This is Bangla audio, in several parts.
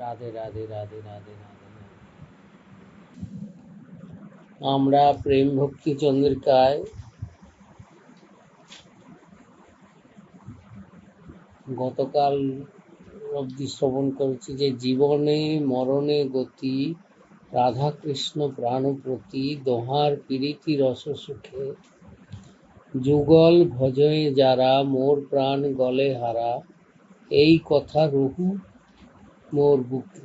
রাধে রাধে রাধে রাধে রাধে। আমরা প্রেম ভক্তি চন্দ্রিকায় গতকাল অবধি শ্রবণ করেছি যে জীবনে মরণে গতি, রাধা কৃষ্ণ প্রাণপ্রতি, দোহার প্রীতি রস সুখে, যুগল ভজয়ে যারা, মোর প্রাণ গলে হারা, এই কথা রহু মোর বুকে।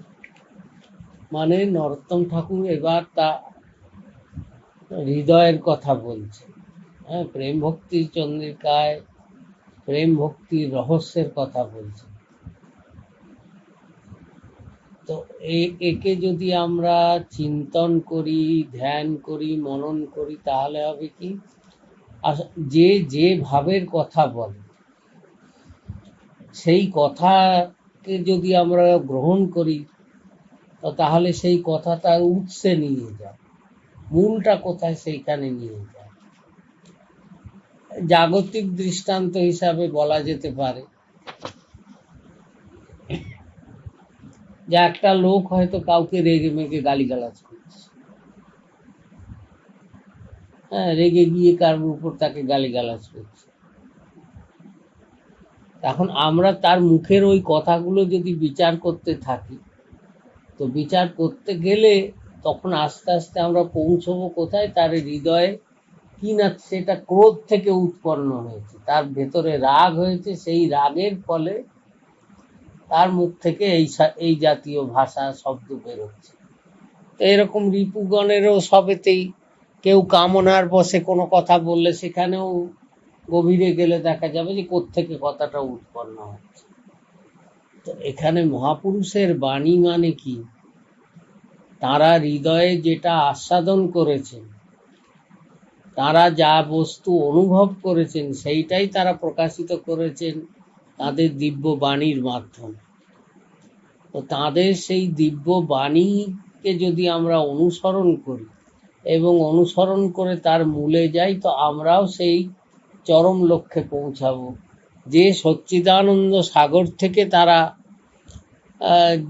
মানে নরোত্তম ঠাকুর এবার তা হৃদয়ের কথা বলছে। হ্যাঁ, প্রেম ভক্তি চন্দ্রিকায় প্রেম ভক্তির রহস্যের কথা বলছে। তো একে যদি আমরা চিন্তন করি, ধ্যান করি, মনন করি, তাহলে হবে কি, যে যে ভাবের কথা বলে সেই কথাকে যদি আমরা গ্রহণ করি, তাহলে সেই কথাটা উৎসে নিয়ে যায়, মূলটা কোথায় সেইখানে নিয়ে যায়। জাগতিক দৃষ্টান্ত হিসাবে বলা যেতে পারে যে একটা লোক হয়তো কাউকে রেগে মেগে গালিগালাজ করছে, হ্যাঁ, রেগে গিয়ে কারোর উপর তাকে গালিগালাজ করছে। এখন আমরা তার মুখের ওই কথাগুলো যদি বিচার করতে থাকি, তো বিচার করতে গেলে তখন আস্তে আস্তে আমরা পৌঁছবো কোথায়, তার হৃদয়ে কি না সেটা ক্রোধ থেকে উৎপন্ন হয়েছে, তার ভেতরে রাগ হয়েছে, সেই রাগের ফলে তার মুখ থেকে এই জাতীয় ভাষা শব্দ বেরোচ্ছে। তো এরকম রিপুগণেরও সবেতেই কেউ কামনার বশে কোনো কথা বললে সেখানেও গভীরে গেলে দেখা যাবে যে কোত্থেকে কথাটা উৎপন্ন হচ্ছে। তো এখানে মহাপুরুষের বাণী মানে কি, তারা হৃদয়ে যেটা আস্বাদন করেছেন, তারা যা বস্তু অনুভব করেছেন সেইটাই তারা প্রকাশিত করেছেন তাদের দিব্য বাণীর মাধ্যমে। তো তাদের সেই দিব্য বাণীকে যদি আমরা অনুসরণ করি এবং অনুসরণ করে তার মূলে যাই, তো আমরাও সেই চরম লক্ষ্যে পৌঁছাবো, যে সচ্চিদানন্দ সাগর থেকে তারা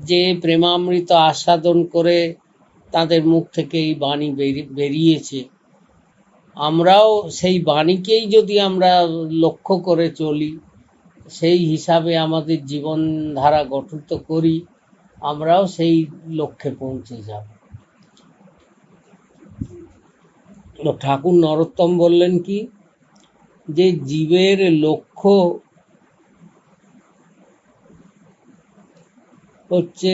যে প্রেমামৃত আস্বাদন করে তাদের মুখ থেকে এই বাণী বেরিয়েছে, আমরাও সেই বাণীকেই যদি আমরা লক্ষ্য করে চলি, সেই হিসাবে আমাদের জীবনধারা গঠিত করি, আমরাও সেই লক্ষ্যে পৌঁছে যাব। ঠাকুর নরোত্তম বললেন কি, যে জীবের লক্ষ্য হচ্ছে,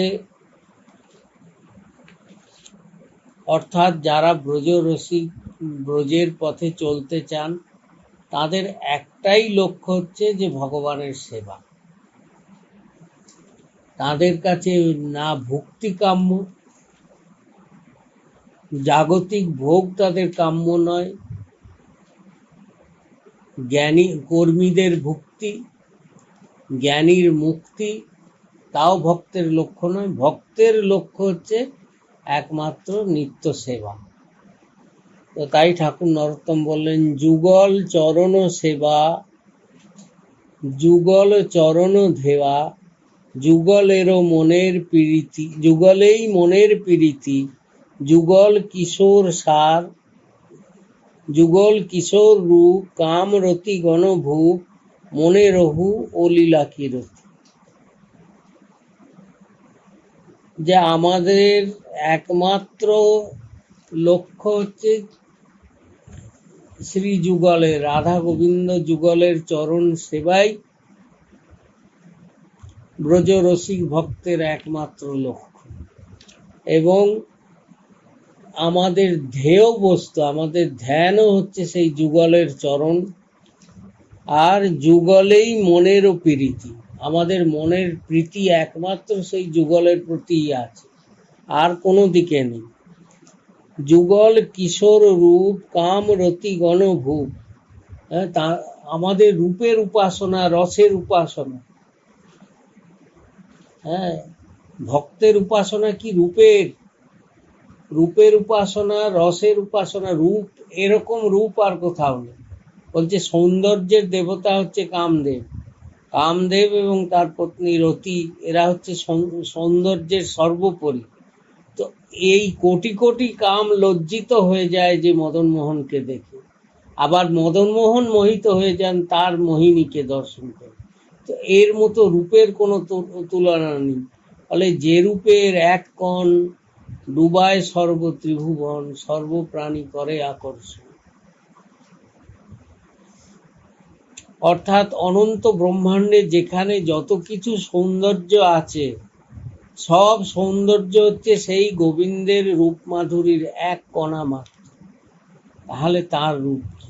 অর্থাৎ যারা ব্রজরসিক, ব্রজের পথে চলতে চান, তাদের একটাই লক্ষ্য হচ্ছে যে ভগবানের সেবা। তাদের কাছে না ভক্তি কাম্য, জাগতিক ভোগ তাদের কাম্য নয়, জ্ঞানী কর্মীদের ভক্তি, জ্ঞানীর মুক্তি, তাও ভক্তের লক্ষ্য নয়। ভক্তের লক্ষ্য হচ্ছে একমাত্র নিত্য সেবা। তো তাই ঠাকুর নরোত্তম বললেন, যুগল চরণ সেবা, যুগল চরণ ধেবা, যুগলেরও মনের প্রীতি, যুগলেই মনের প্রীতি, যুগল কিশোর সার, যুগল কিশোর রূপ, কাম রতি গণভূপ, মনে রহু ও লীলা কিরতি। যে আমাদের একমাত্র লক্ষ্য হচ্ছে শ্রী যুগলের, রাধা গোবিন্দ যুগলের চরণ সেবাই ব্রজরসিক ভক্তের একমাত্র লক্ষ্য, এবং আমাদের ধ্যেয় বস্তু, আমাদের ধ্যানও হচ্ছে সেই যুগলের চরণ। আর যুগলেই মনেরও প্রীতি, আমাদের মনের প্রীতি একমাত্র সেই যুগলের প্রতিই আছে, আর কোনো দিকে নেই। যুগল কিশোর রূপ, কাম রতি গণভূপ, তা আমাদের রূপের উপাসনা, রসের উপাসনা। হ্যাঁ, ভক্তের উপাসনা কি রূপের, রূপের উপাসনা, রসের উপাসনা। রূপ, এরকম রূপ আর কোথাও নেই। বলছে সৌন্দর্যের দেবতা হচ্ছে কামদেব, কামদেব এবং তার পত্নী রতি এরা হচ্ছে সৌন্দর্যের সর্বোপরি। তো এই কোটি কোটি কাম লজ্জিত হয়ে যায় যে মদন মোহনকে দেখে, আবার মদন মোহন মোহিত হয়ে যান তার মোহিনীকে দর্শন করে। তো এর মতো রূপের কোনো তুলনা নেই। ফলে যে রূপের এক কণ ডুবায় সর্বত্রিভুবন, সর্বপ্রাণী করে আকর্ষণ। অর্থাৎ অনন্ত ব্রহ্মাণ্ডে যেখানে যত কিছু সৌন্দর্য আছে, সব সৌন্দর্য হচ্ছে সেই গোবিন্দের রূপ মাধুরীর এক কণা মাত্র। তাহলে তার রূপ কি?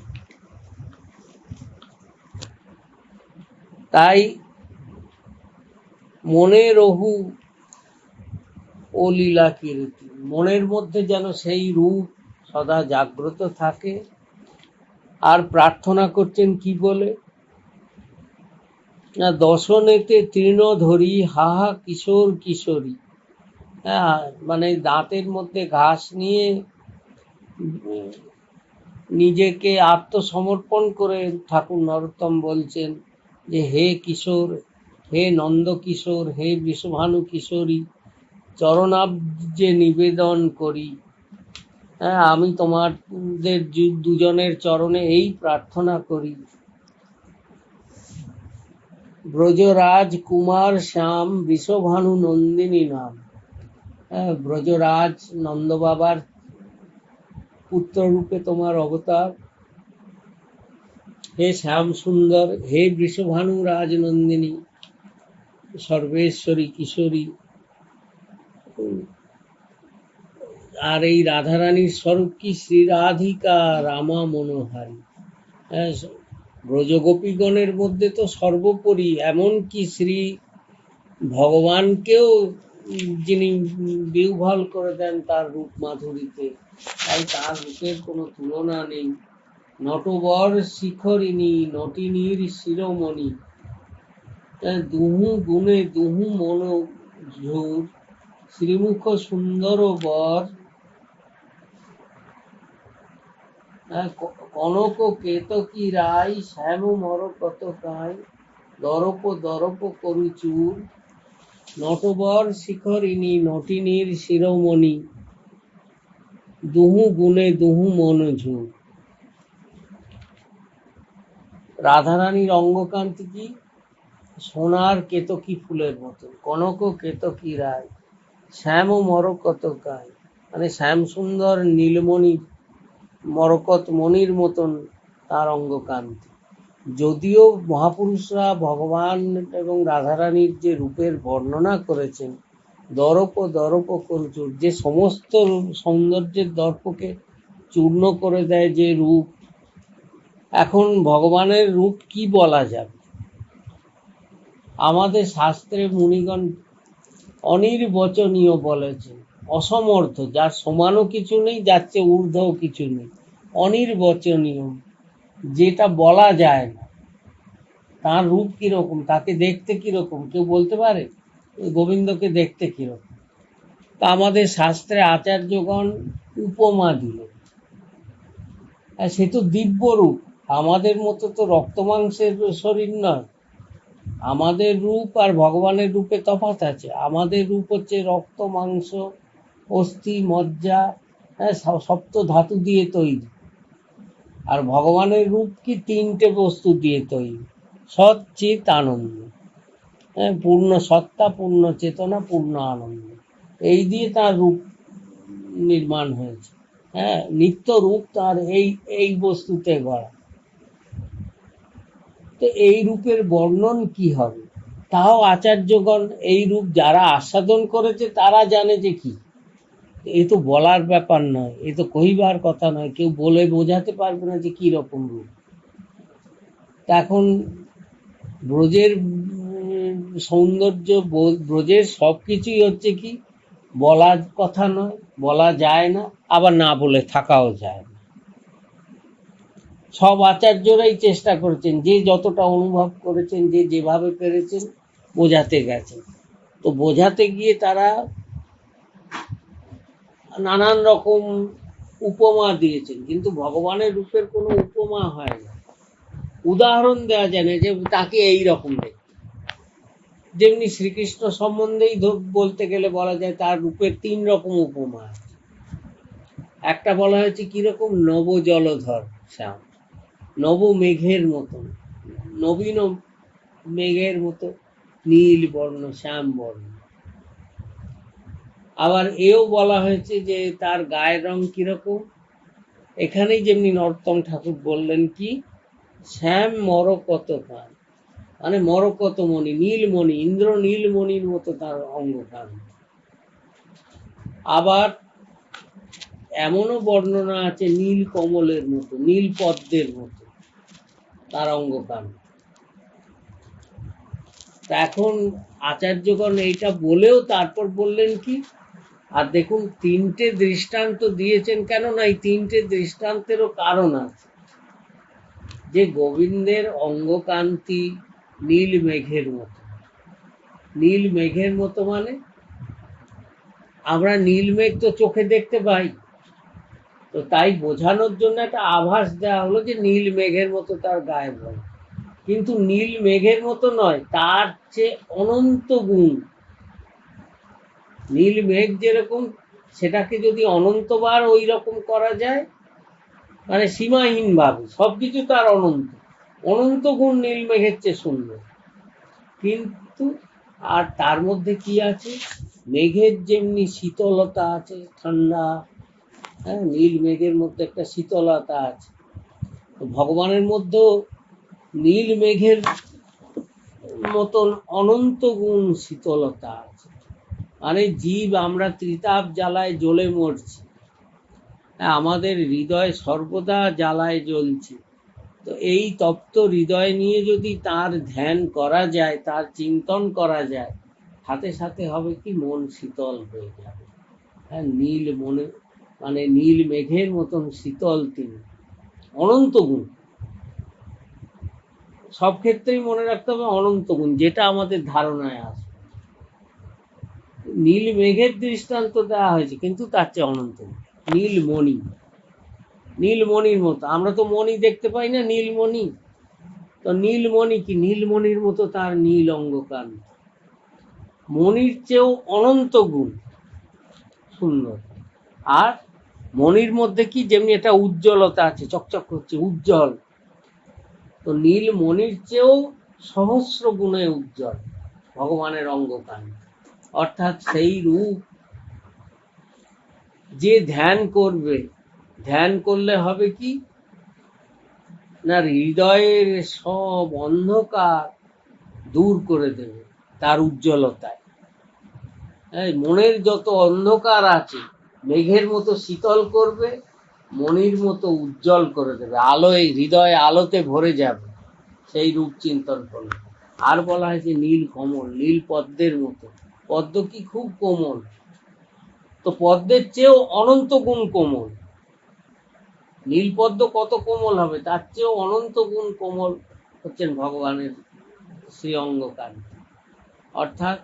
তাই মনে রহু ও লীলা কীর্তি, মনের মধ্যে যেন সেই রূপ সদা জাগ্রত থাকে। আর প্রার্থনা করছেন কি বলে না, দশনেতে তৃণ ধরি হাহা কিশোর কিশোরী। হ্যাঁ, মানে দাঁতের মধ্যে ঘাস নিয়ে নিজেকে আত্মসমর্পণ করে ঠাকুর নরোত্তম বলছেন যে হে কিশোর, হে নন্দ কিশোর, হে বৃষভানু কিশোরী, চরণাব্জে নিবেদন করি। হ্যাঁ, আমি তোমাদের দুজনের চরণে এই প্রার্থনা করি। ব্রজরাজ কুমার শ্যাম বৃষভানু নন্দিনী নাম। হ্যাঁ, ব্রজরাজ নন্দ বাবার পুত্র রূপে তোমার অবতার। হে শ্যাম সুন্দর, হে বৃষভানু রাজনন্দিনী, সর্বেশ্বরী কিশোরী। আর এই রাধারানীর স্বরূপ কি? শ্রী রাধিকা রামা মনোহারী। ব্রজগোপীগণের মধ্যে তো সর্বোপরি, এমনকি শ্রী ভগবানকেও যিনি বিহ্বল করে দেন তার রূপ মাধুরীতে। তাই তার রূপের কোনো তুলনা নেই। নটবর শিখরিণী নটিনীর শিরোমণি, দুহু গুণে দুহু মনোঝুর, শ্রীমুখ সুন্দর বর, কনক কেতকী রায়, শ্যাম মরকত কায়, দরপ দরপ করু চূর, নটবর শিখরিণী নটিনীর শিরোমণি, দুহু গুণে দুহু মনোঝুর। রাধারানীর অঙ্গকান্তি কি? সোনার কেতকী ফুলের মতন। কনক কেতকী রায়, শ্যাম মরকত কায়, মানে শ্যাম সুন্দর নীলমণি মরকত মণির মতন তার অঙ্গকান্তি। যদিও মহাপুরুষরা ভগবান এবং রাধারানীর যে রূপের বর্ণনা করেছেন, দর্প দর্প করুচুর, যে সমস্ত সৌন্দর্যের দর্পকে চূর্ণ করে দেয় যে রূপ, এখন ভগবানের রূপ কি বলা যাবে? আমাদের শাস্ত্রে মুনিগণ অনির্বচনীয় বলেছেন, অসমর্থ, যার সমানও কিছু নেই, যার চেয়ে ঊর্ধ্বও কিছু নেই, অনির্বচনীয়, যেটা বলা যায় না। তার রূপ কিরকম, তাকে দেখতে কিরকম, কেউ বলতে পারে? গোবিন্দকে দেখতে কিরকম? তা আমাদের শাস্ত্রে আচার্যগণ উপমা দিলেন। সে তো দিব্য রূপ, আমাদের মতো তো রক্ত মাংসের শরীর নয়। আমাদের রূপ আর ভগবানের রূপে তফাৎ আছে। আমাদের রূপ হচ্ছে রক্ত মাংস অস্থি মজ্জা, সপ্ত ধাতু দিয়ে তৈরি। আর ভগবানের রূপ কি? তিনটে বস্তু দিয়ে তৈরি, সৎ চিৎ আনন্দ। পূর্ণ সত্তা, পূর্ণ চেতনা, পূর্ণ আনন্দ, এই দিয়ে তার রূপ নির্মাণ হয়েছে। হ্যাঁ, নিত্য রূপ তার এই বস্তুতে গড়া। তো এই রূপের বর্ণন কি হবে? তাও আচার্যগণ এই রূপ যারা আস্বাদন করেছে তারা জানে যে কি। এ তো বলার ব্যাপার নয়, এ তো কহিবার কথা নয়, কেউ বলে বোঝাতে পারবে না যে কি রকম রূপ। এখন ব্রজের সৌন্দর্য, ব্রজের সবকিছুই হচ্ছে কি, বলার কথা নয়, বলা যায় না, আবার না বলে থাকাও যায় না। সব আচার্যরাই চেষ্টা করেছেন, যে যতটা অনুভব করেছেন, যে যেভাবে পেরেছেন বোঝাতে গেছেন। তো বোঝাতে গিয়ে তারা নানান রকম উপমা দিয়েছেন, কিন্তু ভগবানের রূপের কোনো উপমা হয় না, উদাহরণ দেওয়া যায় না যে তাকে এই রকম দেখতে। যেমনি শ্রীকৃষ্ণ সম্বন্ধেই বলতে গেলে বলা যায় তার রূপের 3 রকম উপমা আছে। একটা বলা হয়েছে কিরকম, নব জলধর শ্যাম, নব মেঘের মতন, নবীন মেঘের মতো নীল বর্ণ, শ্যাম বর্ণ। আবার এও বলা হয়েছে যে তার গায়ের রং কিরকম, এখানেই যেমনি নরোত্তম ঠাকুর বললেন কি, শ্যাম মরকত কান, মানে মরকত মণি, নীলমণি, ইন্দ্র নীলমণির মতো তার অঙ্গকান। আবার এমনও বর্ণনা আছে নীল কমলের মতো, নীল পদ্মের মতো তার অঙ্গকান। তা এখন আচার্যগণ এইটা বলেও তারপর বললেন কি, আর দেখুন 3টে দৃষ্টান্ত দিয়েছেন কেন না, এই 3টে দৃষ্টান্তেরও কারণ আছে। যে গোবিন্দের অঙ্গকান্তি নীল মেঘের মতো, নীল মেঘের মতো মানে আমরা নীল মেঘ তো চোখে দেখতে পাই, তো তাই বোঝানোর জন্য একটা আভাস দেওয়া হলো যে নীল মেঘের মতো তার গায়ের রং। কিন্তু নীল মেঘের মতো নয়, তার চেয়ে অনন্ত গুণ। নীল মেঘ যেরকম, সেটাকে যদি অনন্তবার ওই রকম করা যায়, মানে সীমাহীন ভাবে সবকিছু তার অনন্ত, অনন্ত গুণ নীল মেঘের চেয়ে সুন্দর। কিন্তু আর তার মধ্যে কি আছে, মেঘের যেমনি শীতলতা আছে, ঠান্ডা, হ্যাঁ, নীল মেঘের মধ্যে একটা শীতলতা আছে, ভগবানের মধ্যেও নীল মেঘের মতন অনন্ত গুণ শীতলতা আছে। মানে জীব আমরা ত্রিতাপ জ্বালায় জ্বলে মরছি, আমাদের হৃদয় সর্বদা জ্বালায় জ্বলছে। তো এই তপ্ত হৃদয় নিয়ে যদি তার ধ্যান করা যায়, তার চিন্তন করা যায়, সাথে সাথে হবে কি, মন শীতল হয়ে যাবে। হ্যাঁ, নীল মনে মানে নীল মেঘের মতন শীতল তিনি, অনন্ত গুণ। সব ক্ষেত্রেই মনে রাখতে হবে অনন্ত গুণ, যেটা আমাদের ধারণায় আসে। নীল মেঘের দৃষ্টান্ত দেওয়া হয়েছে, কিন্তু তার চেয়ে অনন্ত গুণ। নীলমণি, নীলমণির মতো, আমরা তো মণি দেখতে পাই না, নীলমণি। তো নীলমণি কি, নীলমণির মতো তার নীল অঙ্গকান, মণির চেয়েও অনন্ত গুণ সুন্দর। আর মণির মধ্যে কি, যেমনি একটা উজ্জ্বলতা আছে, চকচক করছে, উজ্জ্বল। তো নীল মণির চেয়েও সহস্র গুণে উজ্জ্বল ভগবানের অঙ্গকান। অর্থাৎ সেই রূপ যে ধ্যান করবে, ধ্যান করলে হবে কি না, হৃদয়ের সব অন্ধকার দূর করে দেবে তার উজ্জ্বলতায়। মনের যত অন্ধকার আছে মেঘের মতো শীতল করবে, মনির মতো উজ্জ্বল করে দেবে, আলোয় হৃদয় আলোতে ভরে যাবে সেই রূপ চিন্তন করলে। আর বলা হয়েছে নীল কমল, নীল পদ্মের মতো। পদ্ম কি খুব কোমল, তো পদ্মের চেয়েও অনন্ত গুণ কোমল। নীলপদ্ম কত কোমল হবে, তার চেয়েও অনন্ত গুণ কোমল হচ্ছেন ভগবানের শ্রী অঙ্গকান্তি। অর্থাৎ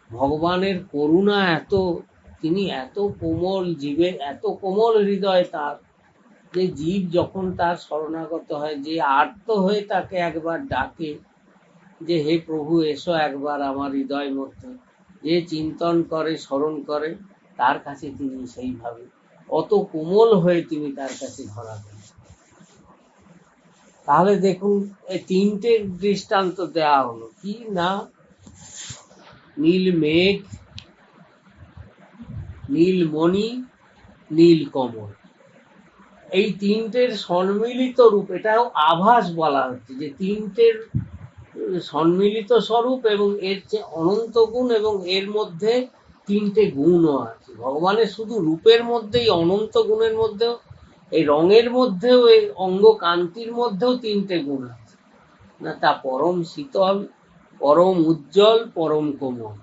ভগবানের করুণা এত, তিনি এত কোমল, জীবের এত কোমল হৃদয় তার, যে জীব যখন তার শরণাগত হয়, যে আর্ত হয়ে তাকে একবার ডাকে যে হে প্রভু এসো একবার আমার হৃদয় মধ্যে, যে চিন্তন করে, স্মরণ করে, তার কাছে তিনি সেইভাবে অত কোমল হয়ে তিনি তার কাছে ধরা দেন। তাহলে দেখুন এই 3টে দৃষ্টান্ত দেওয়া হলো কি না, নীল মেঘ, নীলমণি, নীল কমল, এই 3টের সম্মিলিত রূপ। এটাও আভাস বলা হচ্ছে যে 3টের সম্মিলিত স্বরূপ, এবং এর যে অনন্ত গুণ, এবং এর মধ্যে 3টে গুণও আছে। ভগবানের শুধু রূপের মধ্যেই, অনন্ত গুণের মধ্যেও, এই রঙের মধ্যেও, এই অঙ্গ কান্তির মধ্যেও 3টে গুণ আছে না, তা পরম শীতল, পরম উজ্জ্বল, পরম কোমল।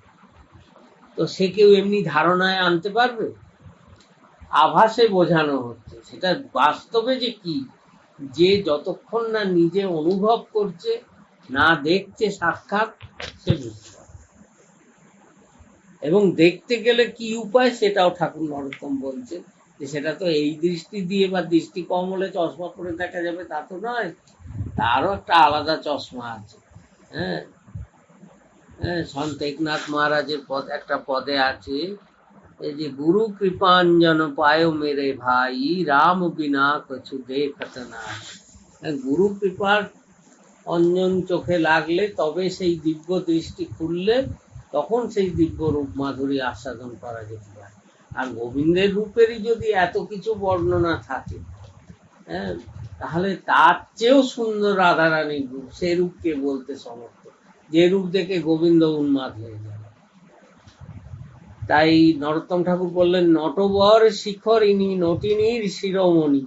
তো সে কেউ এমনি ধারণায় আনতে পারবে? আভাসে বোঝানো হচ্ছে, সেটা বাস্তবে যে কি, যে যতক্ষণ না নিজে অনুভব করছে, না দেখছে সাক্ষাৎ, সে বুঝতে পারে। এবং দেখতে গেলে কি উপায়, সেটাও ঠাকুর নরোত্তম বলছে, যে সেটা তো এই দৃষ্টি দিয়ে বা দৃষ্টি কম হলে চশমা পরে দেখা যাবে তা তো নয়, তারও একটা আলাদা চশমা আছে। হ্যাঁ, হ্যাঁ, সন্ত একনাথ মহারাজের পদ একটা পদে আছে, এই যে গুরু কৃপাঞ্জন পায় মেরে ভাই, রাম বিনা কছু দেখত না। গুরু কৃপার অঞ্জন চোখে লাগলে তবে সেই দিব্য দৃষ্টি খুললে তখন সেই দিব্য রূপ মাধুরী আস্বাদন করা যেতে পারে। আর গোবিন্দের রূপেরই যদি এত কিছু বর্ণনা থাকে, হ্যাঁ, তাহলে তার চেয়েও সুন্দর রাধারানীর রূপ, সে রূপকে বলতে সমর্থ, যে রূপ দেখে গোবিন্দ উন্মাদ হয়ে যায়। তাই নরোত্তম ঠাকুর বললেন, নটবর শিখর ইনি নটিনীর শিরোমণি,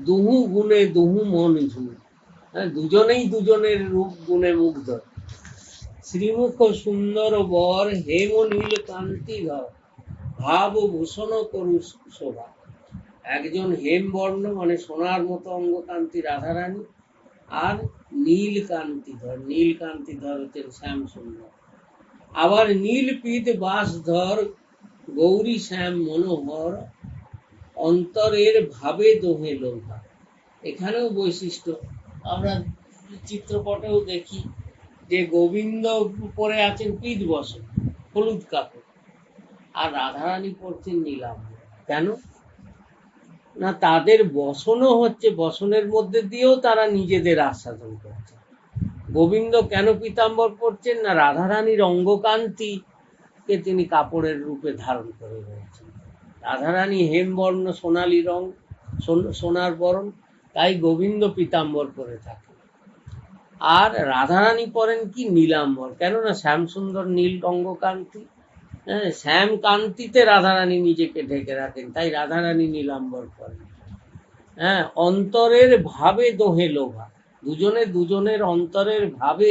দুহু গুণে দুহু মন ঝুল। হ্যাঁ, দুজনেই দুজনের রূপ গুণে মুগ্ধ। শ্রীমুখ সুন্দর বর হেম নীল কান্তি ধর, ভাব ভূষণ করু শোভা। একজন হেম বর্ণ মানে সোনার মতো অঙ্গকান্তি রাধারানী, আর নীল কান্তিধর, নীল কান্তিধর হচ্ছেন শ্যাম সুন্দর। আবার নীল পীত বাসধর গৌরী শ্যাম মনোহর, অন্তরের ভাবে দোহে লোভা। এখানেও বৈশিষ্ট্য আমরা চিত্রপটেও দেখি যে গোবিন্দ পরে আছেন পীত বসন, হলুদ কাপড়, আর রাধারানী পড়ছেন নীলাম্বর। কেন না, তাদের বসনও হচ্ছে, বসনের মধ্যে দিয়েও তারা নিজেদের আস্বাদন করছে। গোবিন্দ কেন পীতাম্বর পড়ছেন না, রাধারানীর অঙ্গকান্তি কে তিনি কাপড়ের রূপে ধারণ করে রয়েছেন। রাধারানী হেমবর্ণ সোনালী রং, সোনার বরণ, তাই গোবিন্দ পীতাম্বর পরে থাকে। আর রাধারানী পরেন কি নীলাম্বর, কেননা শ্যামসুন্দর নীল অঙ্গকান্তি, হ্যাঁ, শ্যাম কান্তিতে রাধারানী নিজেকে ঢেকে রাখেন, তাই রাধারানী নীলাম্বর পরেন। হ্যাঁ, অন্তরের ভাবে দোহে লোভা, দুজনে দুজনের অন্তরের ভাবে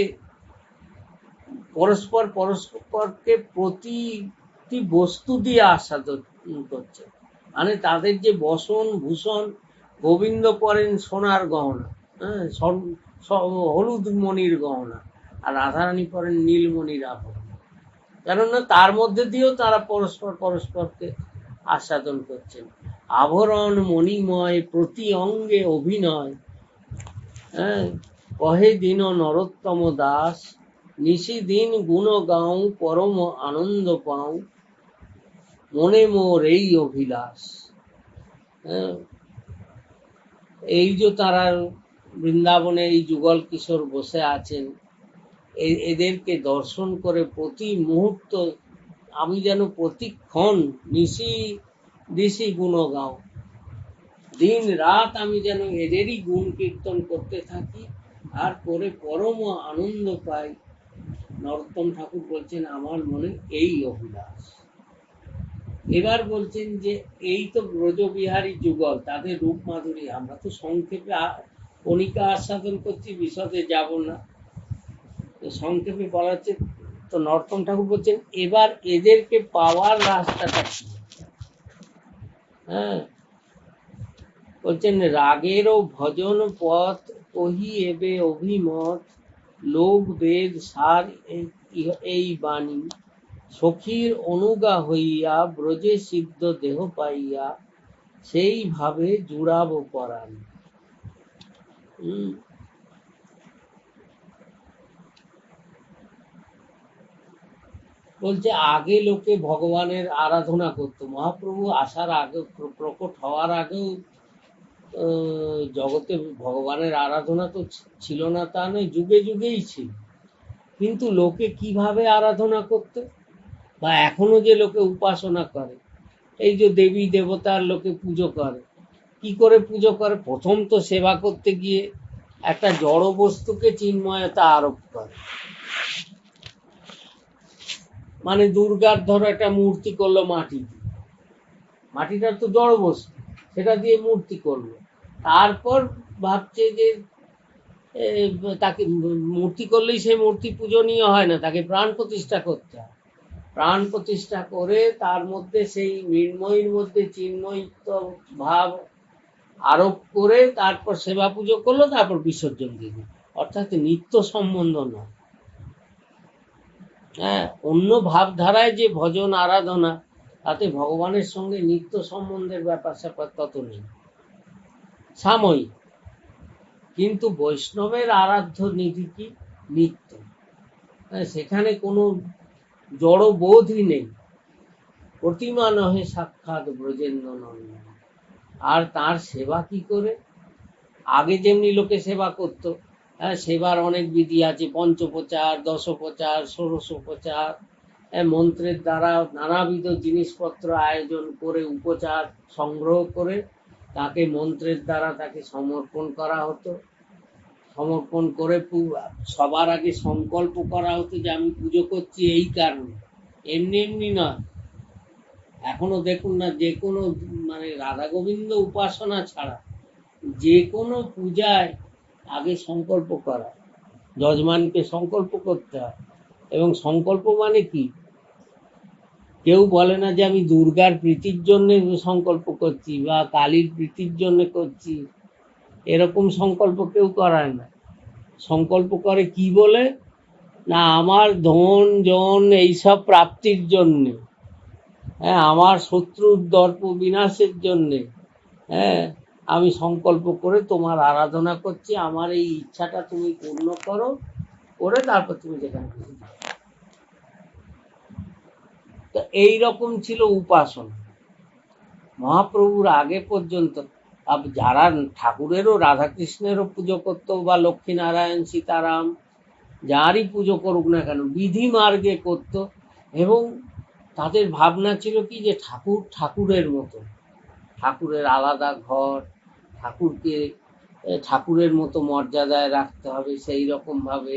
পরস্পর পরস্পরকে প্রতিটি বস্তু দিয়ে আস্বাদন করছে। মানে তাদের যে বসন ভূষণ, গোবিন্দ পরেন সোনার গহনা, হ্যাঁ, হলুদ মণির গহনা, আর রাধারানী পরেন নীলমণির আভরণ। কেননা তার মধ্যে দিয়েও তারা পরস্পর পরস্পরকে আস্বাদন করছেন। আভরণ মণিময় প্রতি অঙ্গে অভিনয়, হ্যাঁ, কহে দিন নরোত্তম দাস, নিশি দিন গুণ গাও পরম আনন্দ পাও, মনে মোর এই অভিলাষ। হ্যাঁ, এই যে তারা বৃন্দাবনে এই যুগল কিশোর বসে আছেন, এদেরকে দর্শন করে প্রতি মুহূর্ত আমি যেন প্রতিক্ষণ নিশি দিশি গুণ গাও, দিন রাত আমি যেন এদেরই গুণ কীর্তন করতে থাকি আর করে পরম আনন্দ পাই। নরোত্তম ঠাকুর বলছেন আমার মনে এই অভিলাষ। এবার বলছেন যে এই তো ব্রজবিহারী যুগল, তাদের রূপ মাধুরী, আমরা তো সংক্ষেপে কণিকা আস্বাদন করছি, বিশদে যাব না, সংক্ষেপে বলা হচ্ছে। তো নরোত্তম ঠাকুর বলছেন এবার এদেরকে পাওয়ার রাস্তাটা কি। হ্যাঁ, বলছেন রাগেরও ভজন পথ কহি এবে অভিমত, লোক বেদ সার এই বাণী, সখীর অনুগা হইয়া ব্রজে সিদ্ধ দেহ পাইয়া, সেইভাবে জুড়াব পরাণ। বলছে আগে লোকে ভগবানের আরাধনা করত, মহাপ্রভু আসার আগে, প্রকট হওয়ার আগেও জগতে ভগবানের আরাধনা তো ছিল না তা নয়, যুগে যুগেই ছিল। কিন্তু লোকে কিভাবে আরাধনা করতে, বা এখনো যে লোকে উপাসনা করে, এই যে দেবী দেবতার লোকে পুজো করে, কি করে পুজো করে, প্রথম তো সেবা করতে গিয়ে একটা জড় বস্তুকে চিন্ময়তা আরোপ করে। মানে দুর্গার ধরো একটা মূর্তি করলো মাটি দিয়ে, মাটিটার তো জড় বস্তু, সেটা দিয়ে মূর্তি করলো, তারপর ভাবছে যে তাকে মূর্তি করলেই সেই মূর্তি পূজনীয় হয় না, তাকে প্রাণ প্রতিষ্ঠা করতে হয়। প্রাণ প্রতিষ্ঠা করে তার মধ্যে সেই মৃন্ময়ীর মধ্যে চিন্ময়িত্ব ভাব আরোপ করে তারপর সেবা পুজো করলো, তারপর বিসর্জন দিল। অর্থাৎ নিত্য সম্বন্ধ নয়। হ্যাঁ, অন্য ভাবধারায় যে ভজন আরাধনা, তাতে ভগবানের সঙ্গে নিত্য সম্বন্ধের ব্যাপার স্যাপার তত নেই, সাময়িক। কিন্তু বৈষ্ণবের আরাধ্য নিধি কি নিত্য। সেখানে কোনো জড় বোধই নেই। প্রতিমা নহে সাক্ষাৎ ব্রজেন্দ্র নন্দন। আর তার সেবা কি করে? আগে যেমনি লোকে সেবা করত, সেবার অনেক বিধি আছে, পঞ্চোপচার, দশোপচার, ষোড়শোপচার, মন্ত্রের দ্বারা নানাবিধ জিনিসপত্র আয়োজন করে উপচার সংগ্রহ করে তাকে মন্ত্রের দ্বারা তাকে সমর্পণ করা হতো। সমর্পণ করে সবার আগে সংকল্প করা হতো যে আমি পুজো করছি এই কারণে, এমনি এমনি নয়। এখনো দেখুন না, যে কোনো মানে রাধা গোবিন্দ উপাসনা ছাড়া যে কোনো পূজায় আগে সংকল্প করা, যজমানকে সংকল্প করতে হয়। এবং সংকল্প মানে কি? কেউ বলে না যে আমি দুর্গার প্রীতির জন্য সংকল্প করছি বা কালীর প্রীতির জন্য করছি, এরকম সংকল্প কেউ করায় না। সংকল্প করে কি বলে? না, আমার ধন জন এইসব প্রাপ্তির জন্যে, আমার শত্রুর দর্প বিনাশের জন্যে, আমি সংকল্প করে তোমার আরাধনা করছি, আমার এই ইচ্ছাটা তুমি পূর্ণ করো, করে তারপর তুমি যেখানে খুশি যাও। তো এইরকম ছিল উপাসনা মহাপ্রভুর আগে পর্যন্ত। যারা ঠাকুরেরও রাধাকৃষ্ণেরও পুজো করতো বা লক্ষ্মীনারায়ণ সীতারাম যারই পুজো করুক না কেন বিধি মার্গে করত, এবং তাদের ভাবনা ছিল কি যে ঠাকুর ঠাকুরের মতো, ঠাকুরের আলাদা ঘর, ঠাকুরকে ঠাকুরের মতো মর্যাদায় রাখতে হবে, সেই রকমভাবে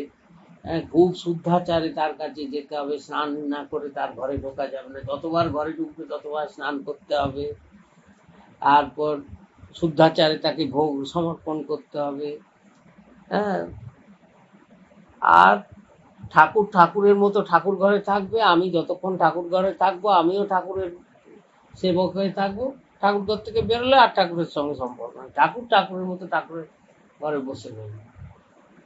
খুব শুদ্ধাচারে তার কাছে যেতে হবে, স্নান না করে তার ঘরে ঢোকা যাবে না, যতবার ঘরে ঢুকবে ততবার স্নান করতে হবে, তারপর শুদ্ধাচারে তাকে ভোগ সমর্পণ করতে হবে। আর ঠাকুর ঠাকুরের মতো ঠাকুর ঘরে থাকবে, আমি যতক্ষণ ঠাকুর ঘরে থাকবো আমিও ঠাকুরের সেবক হয়ে থাকবো, ঠাকুর ঘর থেকে বেরোলে আর ঠাকুরের সঙ্গে সম্পর্ক নেই, ঠাকুর ঠাকুরের মতো ঠাকুরের ঘরে বসে রইল।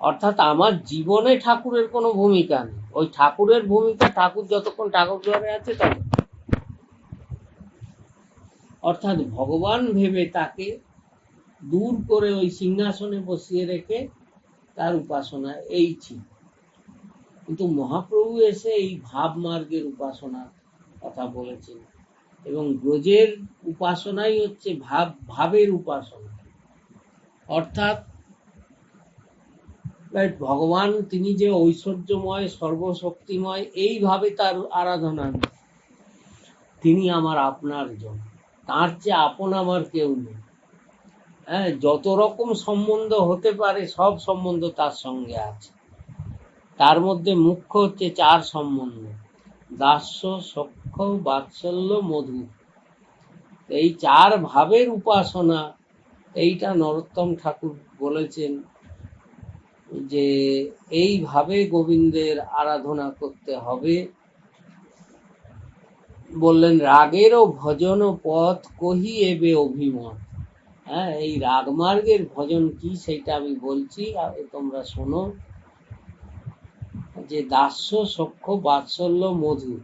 অর্থাৎ আমার জীবনে ঠাকুরের কোনো ভূমিকা নেই, ওই ঠাকুরের ভূমিকা ঠাকুর যতক্ষণ ঠাকুর ঘরে আছে তখন। অর্থাৎ ভগবান ভেবে তাকে দূর করে ওই সিংহাসনে বসিয়ে রেখে তার উপাসনা এই ছিল। কিন্তু মহাপ্রভু এসে এই ভাব মার্গের উপাসনার কথা বলেছেন, এবং ব্রজের উপাসনাই হচ্ছে ভাবের উপাসনা। অর্থাৎ ভগবান তিনি যে ঐশ্বর্যময় সর্বশক্তিময়, এইভাবে তার আরাধনা, তিনি আমার আপনার জন, তার চেয়ে আপন আমার কেউ নেই। যত রকম সম্বন্ধ হতে পারে সব সম্বন্ধ তার সঙ্গে আছে। তার মধ্যে মুখ্য হচ্ছে 4 সম্বন্ধ: দাস্য, সখ্য, বাৎসল্য, মধু। এই 4 ভাবের উপাসনা, এইটা নরোত্তম ঠাকুর বলেছেন যে এইভাবে গোবিন্দের আরাধনা করতে হবে। বললেন রাগেরও ভজন পথ কহি এবে অভিমত। এই রাগমার্গের ভজন কি সেটা আমি বলছি, তোমরা শোনো। যে দাস্য, সখ্য, বাৎসল্য, মধু,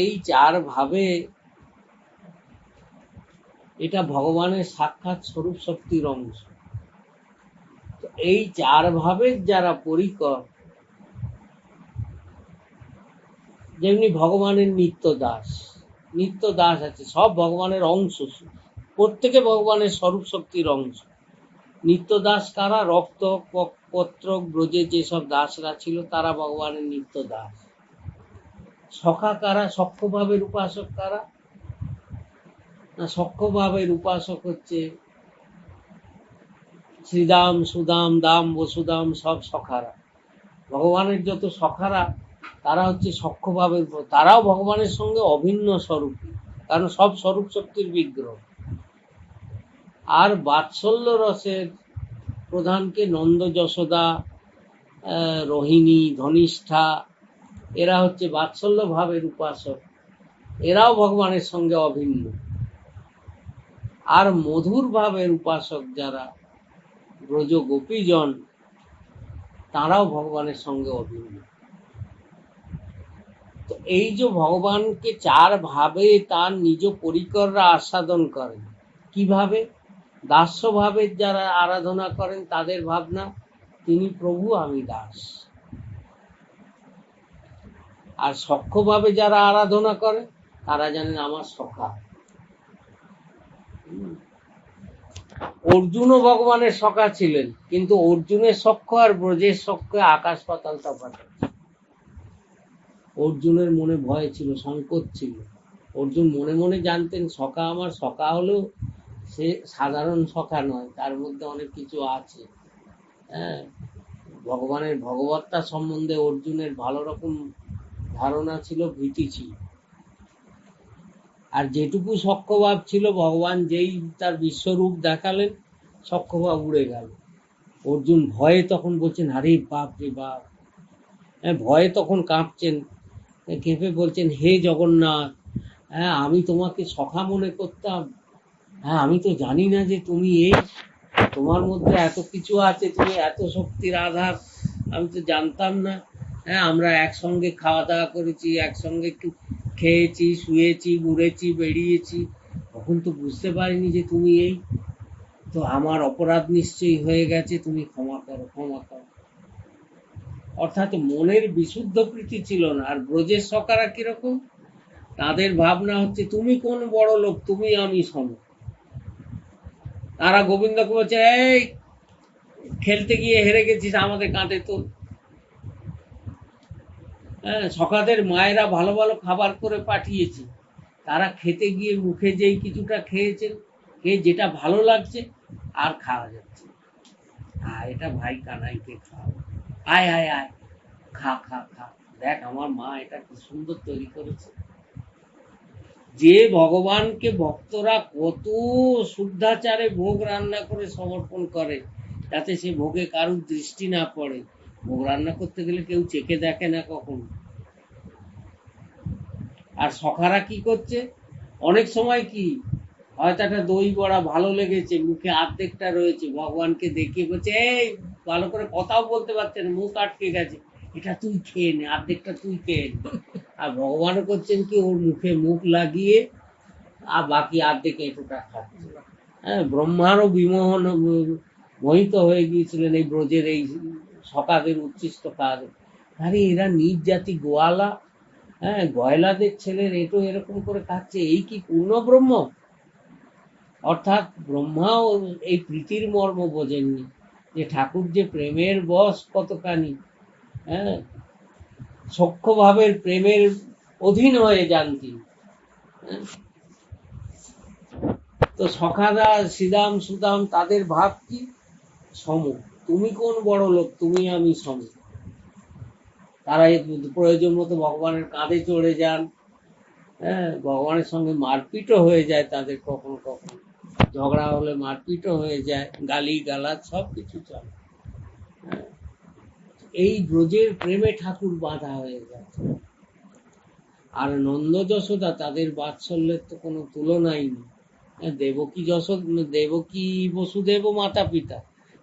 এই 4 ভাবে এটা ভগবানের সাক্ষাৎ স্বরূপ শক্তির অংশ। এই 4 ভাবের যারা পরিকর, যেমনি ভগবানের নিত্য দাস আছে, সব ভগবানের অংশ, প্রত্যেকে ভগবানের স্বরূপ শক্তির অংশ। নিত্য দাস কারা? রক্ত পত্র ব্রজে যেসব দাসরা ছিল তারা ভগবানের নিত্য দাস। সখা কারা? সখ্য ভাবের উপাসক কারা? না, সখ্য ভাবের উপাসক হচ্ছে শ্রীদাম, সুদাম, দাম, বসুদাম, সব সখারা। ভগবানের যত সখারা তারা হচ্ছে সখ্য ভাবের, তারাও ভগবানের সঙ্গে অভিন্ন স্বরূপ, কারণ সব স্বরূপ শক্তির বিগ্রহ। আর বাৎসল্য রসের প্রধানকে নন্দ, যশোদা, রোহিণী, ধনিষ্ঠা, এরা হচ্ছে বাৎসল্য ভাবের উপাসক, এরাও ভগবানের সঙ্গে অভিন্ন। আর মধুর ভাবের উপাসক যারা ব্রজ গোপীজন, তারাও ভগবানের সঙ্গে অভিন্ন। তো এই যে ভগবানকে 4 ভাবে তার নিজ পরিকররা আস্বাদন করেন, কিভাবে? দাস্য ভাবের যারা আরাধনা করেন তাদের ভাবনা তিনি প্রভু, আমি দাস। আর সখ্যভাবে যারা আরাধনা করে তারা জানেন আমার সখা। অর্জুনও ভগবানের সখা ছিলেন, কিন্তু অর্জুনের সখ্য আর ব্রজের সখ্য আকাশ পাতাল তফাৎ। অর্জুনের মনে ভয় ছিল, সংকোচ ছিল। অর্জুন মনে মনে জানতেন সখা আমার সখা হলেও সে সাধারণ সখা নয়, তার মধ্যে অনেক কিছু আছে। হ্যাঁ, ভগবানের ভগবত্তা সম্বন্ধে অর্জুনের ভালো রকম ধারণা ছিল, ভীতি ছিল। আর যেটুকু সখ্যভাব ছিল, ভগবান যেই তার বিশ্বরূপ দেখালেন সখ্যভাব উড়ে গেল। অর্জুন ভয়ে তখন বলছেন আরে বাপ রে বাপ। হ্যাঁ, ভয়ে তখন কাঁপছেন, কেঁপে বলছেন হে জগন্নাথ, হ্যাঁ আমি তোমাকে সখা মনে করতাম, হ্যাঁ আমি তো জানি না যে তুমি এই, তোমার মধ্যে এত কিছু আছে, তুমি এত শক্তির আধার, আমি তো জানতাম না। হ্যাঁ, আমরা একসঙ্গে খাওয়া দাওয়া করেছি, একসঙ্গে খেয়েছি, শুয়েছি, ঘুরেছি, বেরিয়েছি, তখন তো বুঝতে পারিনি যে তুমি এই। তো আমার অপরাধ নিশ্চয়ই হয়ে গেছে, তুমি ক্ষমা করো, ক্ষমা করো। অর্থাৎ মনের বিশুদ্ধ প্রীতি ছিল না। আর ব্রজের সখারা কিরকম, তাদের ভাবনা হচ্ছে তুমি কোন বড় লোক, তুমি আমি সম। তারা গোবিন্দকে বলছে এই খেলতে গিয়ে হেরে গেছিস, আমাদের কাঁধে তোল। হ্যাঁ, সখাদের মায়েরা ভালো ভালো খাবার করে পাঠিয়েছে, তারা খেতে গিয়ে মুখে যেই কিছুটা খেয়েছেন, খেয়ে যেটা ভালো লাগছে আর খাওয়া যাচ্ছে, এটা ভাই কানাইকে খাও, আয় আয় আয়, খা খা খা, দেখ আমার মা এটা কি সুন্দর তৈরি করেছে। যে ভগবানকে ভক্তরা কত শুদ্ধাচারে ভোগ রান্না করে সমর্পণ করে, যাতে সে ভোগে কারুর দৃষ্টি না পড়ে। ভোগ রান্না করতে গেলে কেউ চেখে দেখে না কখনো। আর সখারা কি করছে, অনেক সময় কি হয়তো একটা দই বড়া ভালো লেগেছে, মুখে অর্ধেকটা রয়েছে, ভগবানকে দেখিয়ে বলছে এই, ভালো করে কথাও বলতে পারছেন, মুখ আটকে গেছে, এটা তুই খেয়ে নে, অর্ধেকটা তুই খেয়ে নে। আর ভগবানও করছেন কি, ওর মুখে মুখ লাগিয়ে আর বাকি অর্ধেক এঁটোটা খাচ্ছে। হ্যাঁ, ব্রহ্মারও মোহিত হয়ে গিয়েছিলেন এই ব্রজের এই সখাদের উচ্ছিষ্ট কাজ। আরে এরা নিজ জাতি গোয়ালা, হ্যাঁ গয়লাদের ছেলের এটো এরকম করে খাচ্ছে, এই কি পূর্ণ ব্রহ্ম? অর্থাৎ ব্রহ্মাও এই প্রীতির মর্ম বোঝেননি, যে ঠাকুর যে প্রেমের বশ কতখানি। হ্যাঁ, সখ্য ভাবের প্রেমের অধীন হয়ে যান তিনি। তো সখারা শ্রীদাম সুদাম তাদের ভাব কি, সম। তুমি কোন বড় লোক, তুমি আমি সম। তারা প্রয়োজন মতো ভগবানের কাঁধে চড়ে যান। হ্যাঁ, ভগবানের সঙ্গে মারপিটও হয়ে যায় তাদের, কখনো কখনো ঝগড়া হলে মারপিটও হয়ে যায়, গালি গালাজ সব কিছু চলে। হ্যাঁ, এই ব্রজের প্রেমে ঠাকুর বাঁধা হয়ে যায়। আর নন্দ যশোদা, তাদের বাৎসল্যের তো কোনো তুলনাই নেই। দেবকী বসুদেব মাতা পিতা,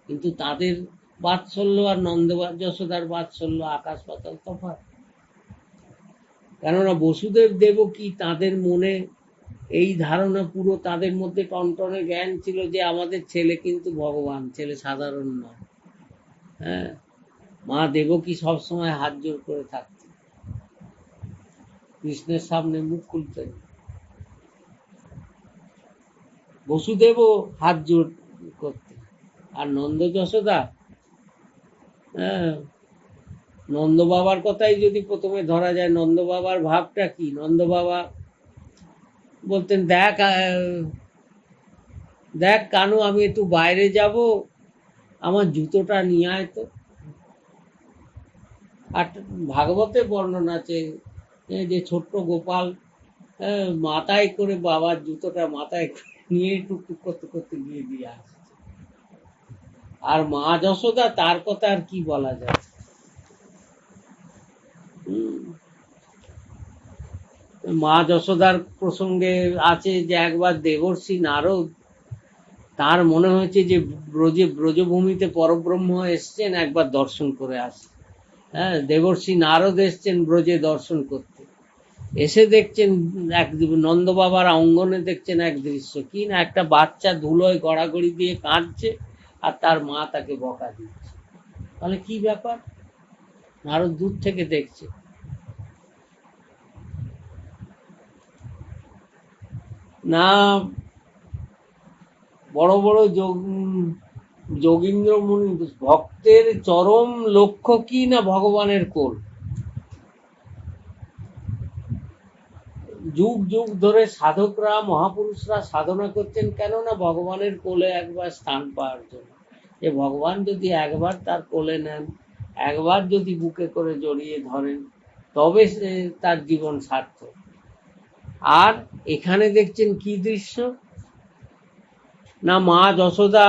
কিন্তু তাদের বাৎসল্য আর নন্দ যশোদার বাৎসল্য আকাশ পাতাল তফাৎ। কেননা বসুদেব দেবকী তাদের মনে এই ধারণা পুরো তাদের মধ্যে টনটনে জ্ঞান ছিল যে আমাদের ছেলে কিন্তু ভগবান, ছেলে সাধারণ নয়। হ্যাঁ, মা দেবকী সবসময় হাত জোর করে থাকতেন, কৃষ্ণের সামনে মুখ খুলতেন। বসুদেবও হাত জোর করতেন। আর নন্দ যশোদা, হ্যাঁ, নন্দ বাবার কথাই যদি প্রথমে ধরা যায়, নন্দ বাবার ভাবটা কি, নন্দ বাবা বলতেন দেখ দেখ কানু, আমি একটু বাইরে যাব, আমার জুতোটা নিয়ে আয় তো। আর ভাগবতে বর্ণনা আছে যে ছোট্ট গোপাল মাথায় করে বাবার জুতোটা মাথায় নিয়ে টুকটুক করতে করতে গিয়ে দিয়ে আসছে। আর মা যশোদা, তার কথা আর কি বলা যায়। মা যশোদার প্রসঙ্গে আছে যে একবার দেবর্ষি নারদ, তার মনে হয়েছে যে ব্রজভূমিতে পরব্রহ্ম এসছেন, একবার দর্শন করে আসে। হ্যাঁ, দেবর্ষি নারদ এসছেন ব্রজে দর্শন করতে, এসে দেখছেন এক নন্দ বাবার অঙ্গনে দেখছেন এক দৃশ্য, কি না একটা বাচ্চা ধুলোয় গড়াগড়ি দিয়ে কাঁদছে, আর তার মা তাকে বকা দিচ্ছে। তাহলে কি ব্যাপার? নারদ দূর থেকে দেখছে, না বড় বড় যোগীন্দ্র মুনি ভক্তের চরম লক্ষ্য কি না ভগবানের কোল। যুগ যুগ ধরে সাধকরা মহাপুরুষরা সাধনা করছেন কেন না ভগবানের কোলে একবার স্থান পাওয়ার জন্য। যে ভগবান যদি একবার তার কোলে নেন, একবার যদি বুকে করে জড়িয়ে ধরেন, তবে তার জীবন সার্থক। আর এখানে দেখছেন কি দৃশ্য না, মা যশোদা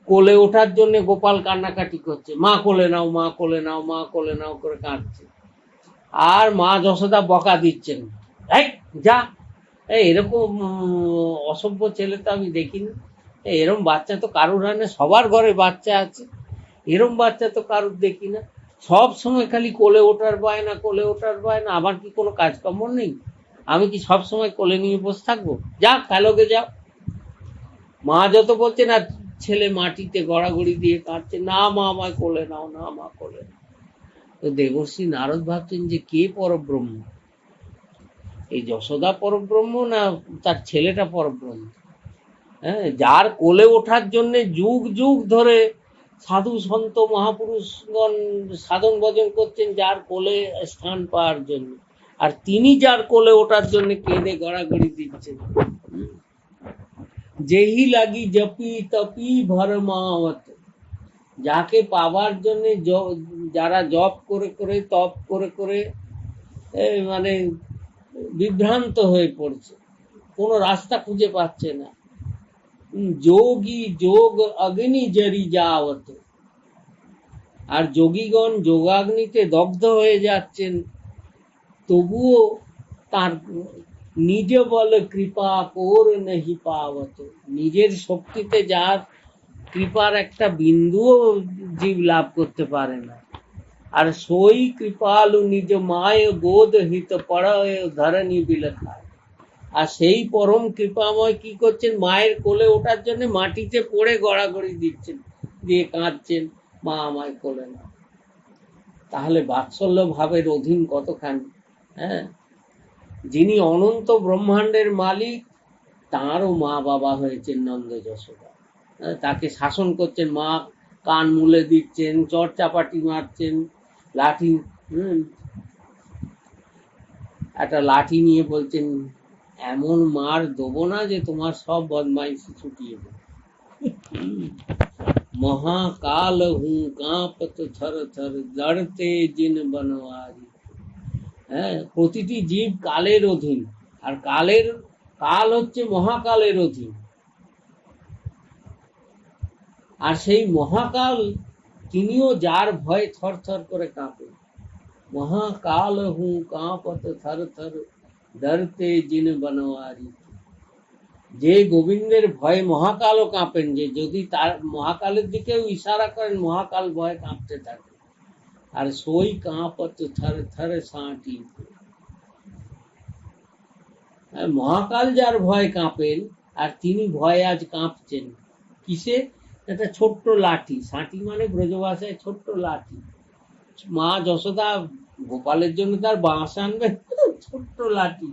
কোলে ওঠার জন্য গোপাল কান্নাকাটি করছে, মা কোলে নাও, মা কোলে নাও, মা কোলে নাও করে কাঁদছে। আর মা যশোদা বকা দিচ্ছেন, এই যা, এরকম অসভ্য ছেলে তো আমি দেখিনি, এরম বাচ্চা তো কারুর হয় না, সবার ঘরে বাচ্চা আছে, এরম বাচ্চা তো কারুর দেখি না, সব সময় খালি কোলে ওঠার বায়না, কোলে ওঠার বায়না। আমার কি কোনো কাজকর্ম নেই? আমি কি সব সময় কোলে নিয়ে বসে থাকবো? যা খেলোগে যাও। মা যত বলছে না, ছেলে মাটিতে গড়াগড়ি দিয়ে কাঁদছে, না মা আমায় কোলে নাও, না মা কোলে নাও। তো দেবর্ষি নারদ ভাবছেন যে কে পরব্রহ্ম, এই যশোদা পরব্রহ্ম না তার ছেলেটা পরব্রহ্ম? হ্যাঁ, যার কোলে ওঠার জন্য যুগ যুগ ধরে সাধু সন্ত মহাপুরুষগণ সাধন ভজন করছেন, যার কোলে স্থান পাওয়ার জন্য, আর তিনি যার কোলে ওঠার জন্য কেঁদে গড়াগড়ি দিচ্ছেন। যেহি লাগি জপি তপি ভরমাওত, যাকে পাওয়ার জন্য যারা জপ করে করে তপ করে করে মানে বিভ্রান্ত হয়ে পড়ছে, কোনো রাস্তা খুঁজে পাচ্ছে না। যোগী যোগ অগ্নি জরি যাওয়াত, আর যোগীগণ যোগাগ্নিতে দগ্ধ হয়ে যাচ্ছেন, তবুও তার নিজ বল কৃপা কোর নেহি পাওয়াত, নিজের শক্তিতে যার কৃপার একটা বিন্দুও জীব লাভ করতে পারে না। আর সই কৃপালু নিজ মায় গোদ হিত পড়ায় ধরণী বিলখায়, আর সেই পরম কৃপাময় কি করছেন, মায়ের কোলে ওঠার জন্য মাটিতে পড়ে গড়াগড়ি দিচ্ছেন, দিয়ে কাঁদছেন, মা আমায় কোলে না। তাহলে বাৎসল্য ভাবের অধীন কতখানি। হ্যাঁ, যিনি অনন্ত ব্রহ্মাণ্ডের মালিক, তাঁরও মা বাবা হয়েছেন নন্দ যশোদা। তাকে শাসন করছেন, মা কান মুলে দিচ্ছেন, চট চাপাটি মারছেন, লাঠি একটা লাঠি নিয়ে বলছেন, এমন মার দেবো না যে তোমার সব বদমাইশি ছুটিয়ে দেবে। মহাকাল হুঁ কাঁপত থর থর, লড়তে জিন বনওয়ারি। হ্যাঁ, প্রতিটি জীব কালের অধীন, আর কাল হচ্ছে মহাকালের অধীন। আর সেই মহাকাল তিনিও যার ভয়ে থর থর করে কাঁপেন। মহাকাল হুঁ কাঁপত থর থর, ডরতে জিন বনওয়ারি। যে গোবিন্দের ভয়ে মহাকালও কাঁপেন, যে যদি তার মহাকালের দিকেও ইশারা করেন, মহাকাল ভয়ে কাঁপতে থাকে। আর সই কাঁপত থর থর সাঁটি, মহাকাল যার ভয় কাঁপেন, আর তিনি ভয়ে আজ কাঁপছেন কিসে? একটা ছোট্ট লাঠি, সাঁটি মানে ব্রজভাষায় ছোট্ট লাঠি। মা যশোদা গোপালের জন্য তার বাঁশ আনবেন, ছোট্ট লাঠি,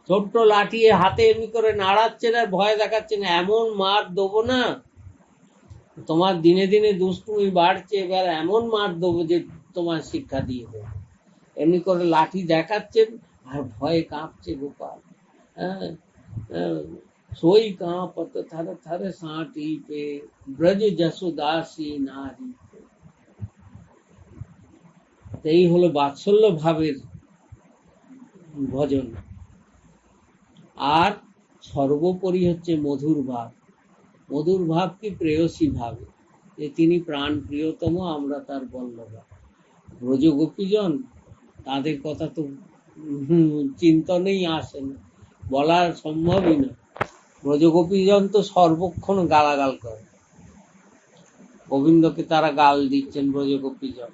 ছোট্ট লাঠি হাতে এমনি করে নাড়াচ্ছেন আর ভয় দেখাচ্ছেন, এমন মার দেবো না, তোমার দিনে দিনে দুষ্টুমি বাড়ছে, এবার এমন মার দেবো যে তোমার শিক্ষা দিয়ে দেবো। এমনি করে লাঠি দেখাচ্ছেন আর ভয়ে কাঁপছে গোপাল। হ্যাঁ, सोई कांपत थर थर साटी पे, ব্রজ যশোদাসী নারী। এই হলো বাৎসল্য ভাবের ভজন। আর সর্বোপরি হচ্ছে মধুর ভাব। মধুর ভাব কি? প্রেয়সী ভাবে, যে তিনি প্রাণ প্রিয়তম, আমরা তার বল্লভা। ব্রজ গোপীজন, তাদের কথা তো চিন্তনেই আসে না, বলা সম্ভবই না। ব্রজগোপীজন তো সর্বক্ষণ গালাগাল করে, গোবিন্দকে তারা গাল দিচ্ছেন ব্রজগোপীজন।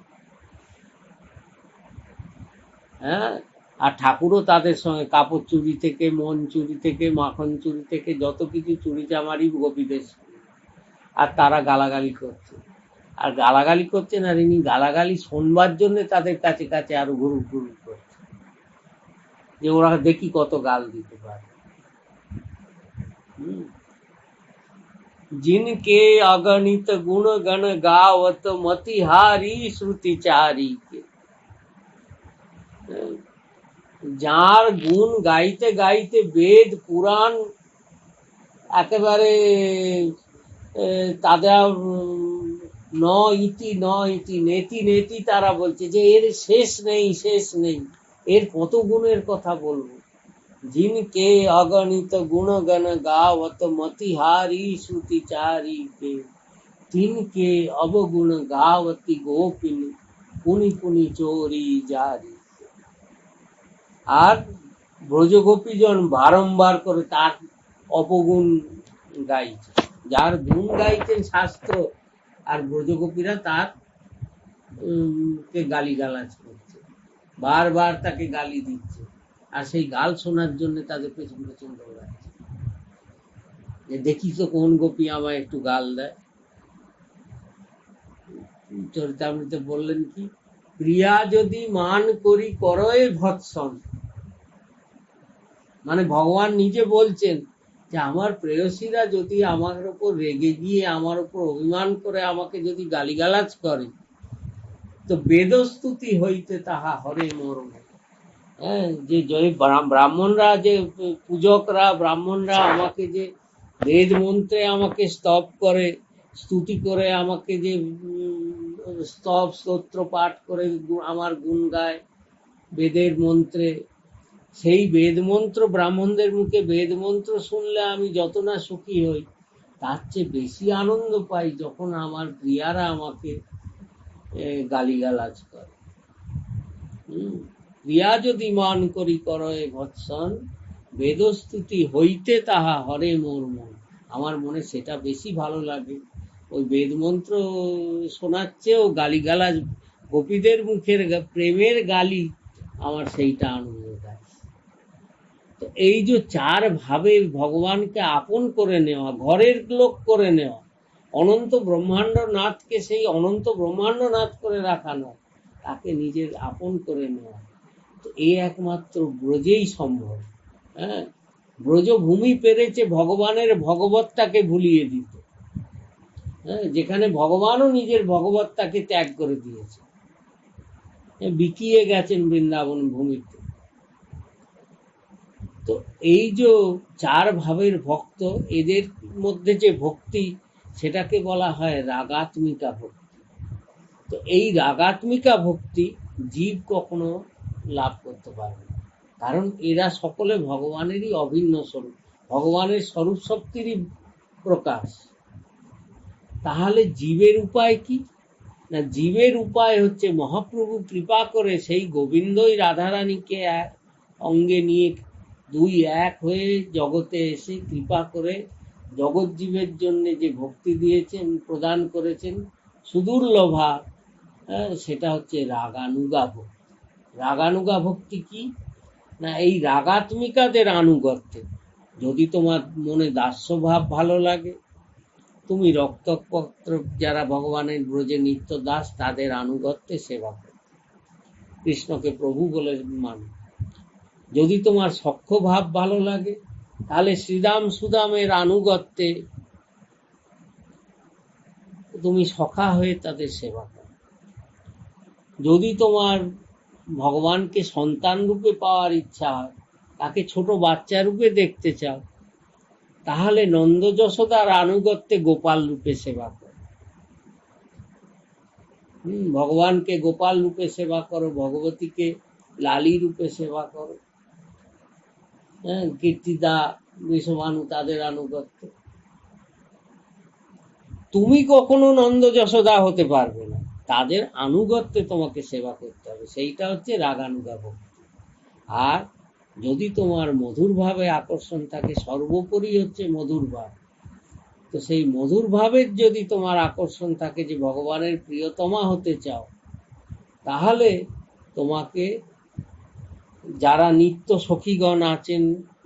হ্যাঁ, আর ঠাকুরও তাদের সঙ্গে কাপড় চুরি থেকে, মন চুরি থেকে, মাখন চুরি থেকে, যত কিছু চুরি চামারি গোপীদের সঙ্গে। আর তারা গালাগালি করছে, আর গালাগালি করছেন, আর ইনি গালাগালি শোনবার জন্য তাদের কাছে কাছে আরো ঘুরু ঘুরু করছে, যে ওরা দেখি কত গাল দিতে পারে। जिनके अगणित गुण गण गावत मतिहारी श्रुतिचारी के। যার গুণ গাইতে গাইতে বেদ পুরাণ একেবারে তাদের ন ইতি ন ইতি নেতি নেতি তারা বলছে যে এর শেষ নেই, শেষ নেই, এর কত গুণের কথা বলবো। जिनके अगणित गुण गण गावत मतिहारी श्रुतिचारी के, तिनके अवगुण गावती गोपिनी पुनि पुनि चोरी जारी। আর ব্রজগোপীজন বারংবার করে তার অপগুণ গাইছে। যার গুণ গাইছেন শাস্ত্র, আর ব্রজগোপীরা তার কে গালিগালাজ করছে, বারবার তাকে গালি দিচ্ছে, আর সেই গাল শোনার জন্য তাদের পেছন পেছন দৌড়াচ্ছে যে দেখি তো কোন গোপী আমায় একটু গাল দেয়। চরিতামৃতে বললেন কি, প্রিয়া যদি মান করি করয়ে ভৎসন, মানে ভগবান নিজে বলছেন যে আমার প্রেয়সীরা যদি আমার উপর রেগে গিয়ে আমার উপর অভিমান করে আমাকে যদি গালিগালাজ করে, তো বেদস্তুতি হইতে তাহা হরে মরণ। হ্যাঁ, যে ব্রাহ্মণরা, যে পূজকরা ব্রাহ্মণরা আমাকে যে বেদ মন্ত্রে আমাকে স্তব করে, স্তুতি করে, আমাকে যে স্তব স্তোত্র পাঠ করে আমার গুণ গায় বেদের মন্ত্রে, সেই বেদ মন্ত্র, ব্রাহ্মণদের মুখে বেদ মন্ত্র শুনলে আমি যত না সুখী হই, তার চেয়ে বেশি আনন্দ পাই যখন আমার প্রিয়ারা আমাকে গালিগালাজ করে। প্রিয়া যদি মান করি করয়ে ভৎসন, বেদস্তুতি হইতে তাহা হরে মোর মন। আমার মনে সেটা বেশি ভালো লাগে, ওই বেদ মন্ত্র শোনার চেয়েও গালিগালাজ, গোপীদের মুখের প্রেমের গালি, আমার সেইটা আনন্দ দেয়। তো এই যে চার ভাবে ভগবানকে আপন করে নেওয়া, ঘরের লোক করে নেওয়া, অনন্ত ব্রহ্মাণ্ড নাথকে সেই অনন্ত ব্রহ্মাণ্ড নাথ করে রাখা নয়, তাকে নিজের আপন করে নেওয়া, তো এই একমাত্র ব্রজেই সম্ভব। হ্যাঁ, ব্রজভূমি পেরেছে ভগবানের ভগবত্তাকে ভুলিয়ে দিতে। হ্যাঁ, যেখানে ভগবানও নিজের ভগবত্তাকে ত্যাগ করে দিয়েছে, বিকিয়ে গেছেন বৃন্দাবন ভূমিতে। তো এই যে চার ভাবের ভক্ত, এদের মধ্যে যে ভক্তি, সেটাকে বলা হয় রাগাত্মিকা ভক্তি। তো এই রাগাত্মিকা ভক্তি জীব কখনো লাভ করতে পারবে না, কারণ এরা সকলে ভগবানেরই অভিন্ন স্বরূপ, ভগবানের স্বরূপ শক্তিরই প্রকাশ। তাহলে জীবের উপায় কি না? জীবের উপায় হচ্ছে মহাপ্রভু কৃপা করে সেই গোবিন্দই রাধারানীকে অঙ্গে নিয়ে দুই এক হয়ে জগতে এসে কৃপা করে জগৎ জীবের জন্য যে ভক্তি দিয়েছেন, প্রদান করেছেন সুদুর্লভা, সেটা হচ্ছে রাগানুগা ভক্তি। রাগানুগা ভক্তি কি না? এই রাগাত্মিকাদের আনুগত্যে, যদি তোমার মনে দাস্যভাব ভালো লাগে, তুমি রক্তপত্র যারা ভগবানের ব্রজে নিত্য দাস, তাদের আনুগত্যে সেবা করো, কৃষ্ণকে প্রভু বলে মানো। যদি তোমার সখ্য ভাব ভালো লাগে, তাহলে শ্রীরাম সুদামের আনুগত্যে তুমি সখা হয়ে তাদের সেবা করো। যদি তোমার ভগবানকে সন্তান রূপে পাওয়ার ইচ্ছা হয়, তাকে ছোট বাচ্চা রূপে দেখতে চাও, তাহলে নন্দ যশোদার আনুগত্যে গোপাল রূপে সেবা করো। ভগবানকে গোপাল রূপে সেবা করো, ভগবতীকে লালী রূপে সেবা করো। হ্যাঁ, কীর্তিদা, বৃষভানু তাদের আনুগত্য। তুমি কখনো নন্দ যশোদা হতে পারবে না, তাদের আনুগত্যে তোমাকে সেবা করতে হবে, সেইটা হচ্ছে রাগানুগা ভক্তি। আর যদি তোমার মধুর ভাবে আকর্ষণ থাকে, সর্বোপরি হচ্ছে মধুর ভাব, তো সেই মধুর ভাবের যদি তোমার আকর্ষণ থাকে যে ভগবানের প্রিয়তমা হতে চাও, তাহলে তোমাকে যারা নিত্য সখীগণ আছেন,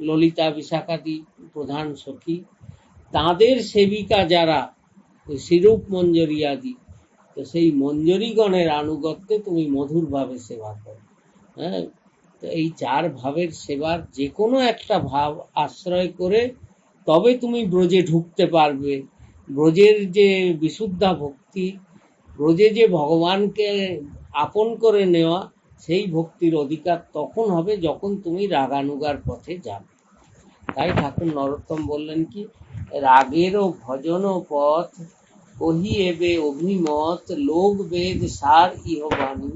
ললিতা বিশাখাদি প্রধান সখী, তাদের সেবিকা যারা শিরূপ মঞ্জরী আদি, তো সেই মঞ্জরীগণের আনুগত্যে তুমি মধুর ভাবে সেবা করো। হ্যাঁ, তো এই চার ভাবের সেবার যে কোনো একটা ভাব আশ্রয় করে তবে তুমি ব্রজে ঢুকতে পারবে, ব্রজের যে বিশুদ্ধা ভক্তি, ব্রজে যে ভগবানকে আপন করে নেওয়া, সেই ভক্তির অধিকার তখন হবে যখন তুমি রাগানুগার পথে যাবে। তাই ঠাকুর নরোত্তম বললেন কি, রাগেরও ভজন পথ কহি এবে অভিমত, লোক বেদ সার ইহবাণী,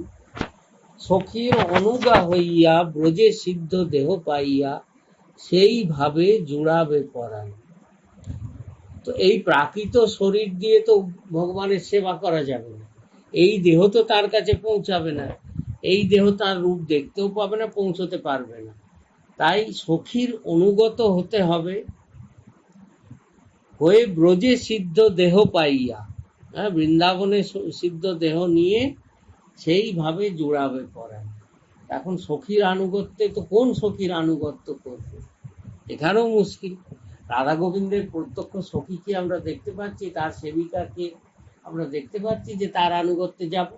সখীর অনুগা হইয়া ব্রজে সিদ্ধ দেহ পাইয়া, সেইভাবে জুড়াবে পরাণ। তো এই প্রাকৃত শরীর দিয়ে তো ভগবানের সেবা করা যাবে না, এই দেহ তো তার কাছে পৌঁছাবে না, এই দেহ তার রূপ দেখতেও পাবে না, পৌঁছতে পারবে না। তাই সখীর অনুগত হতে হবে, হয়ে ব্রজে সিদ্ধ দেহ পাইয়া, বৃন্দাবনে সিদ্ধ দেহ নিয়ে সেইভাবে জুড়াবে পরাণ। এখন সখীর আনুগত্যে তো কোন সখীর আনুগত্য করবে, এখানেও মুশকিল। রাধা গোবিন্দের প্রত্যক্ষ সখীকে আমরা দেখতে পাচ্ছি, তার সেবিকাকে আমরা দেখতে পাচ্ছি যে তার আনুগত্যে যাব।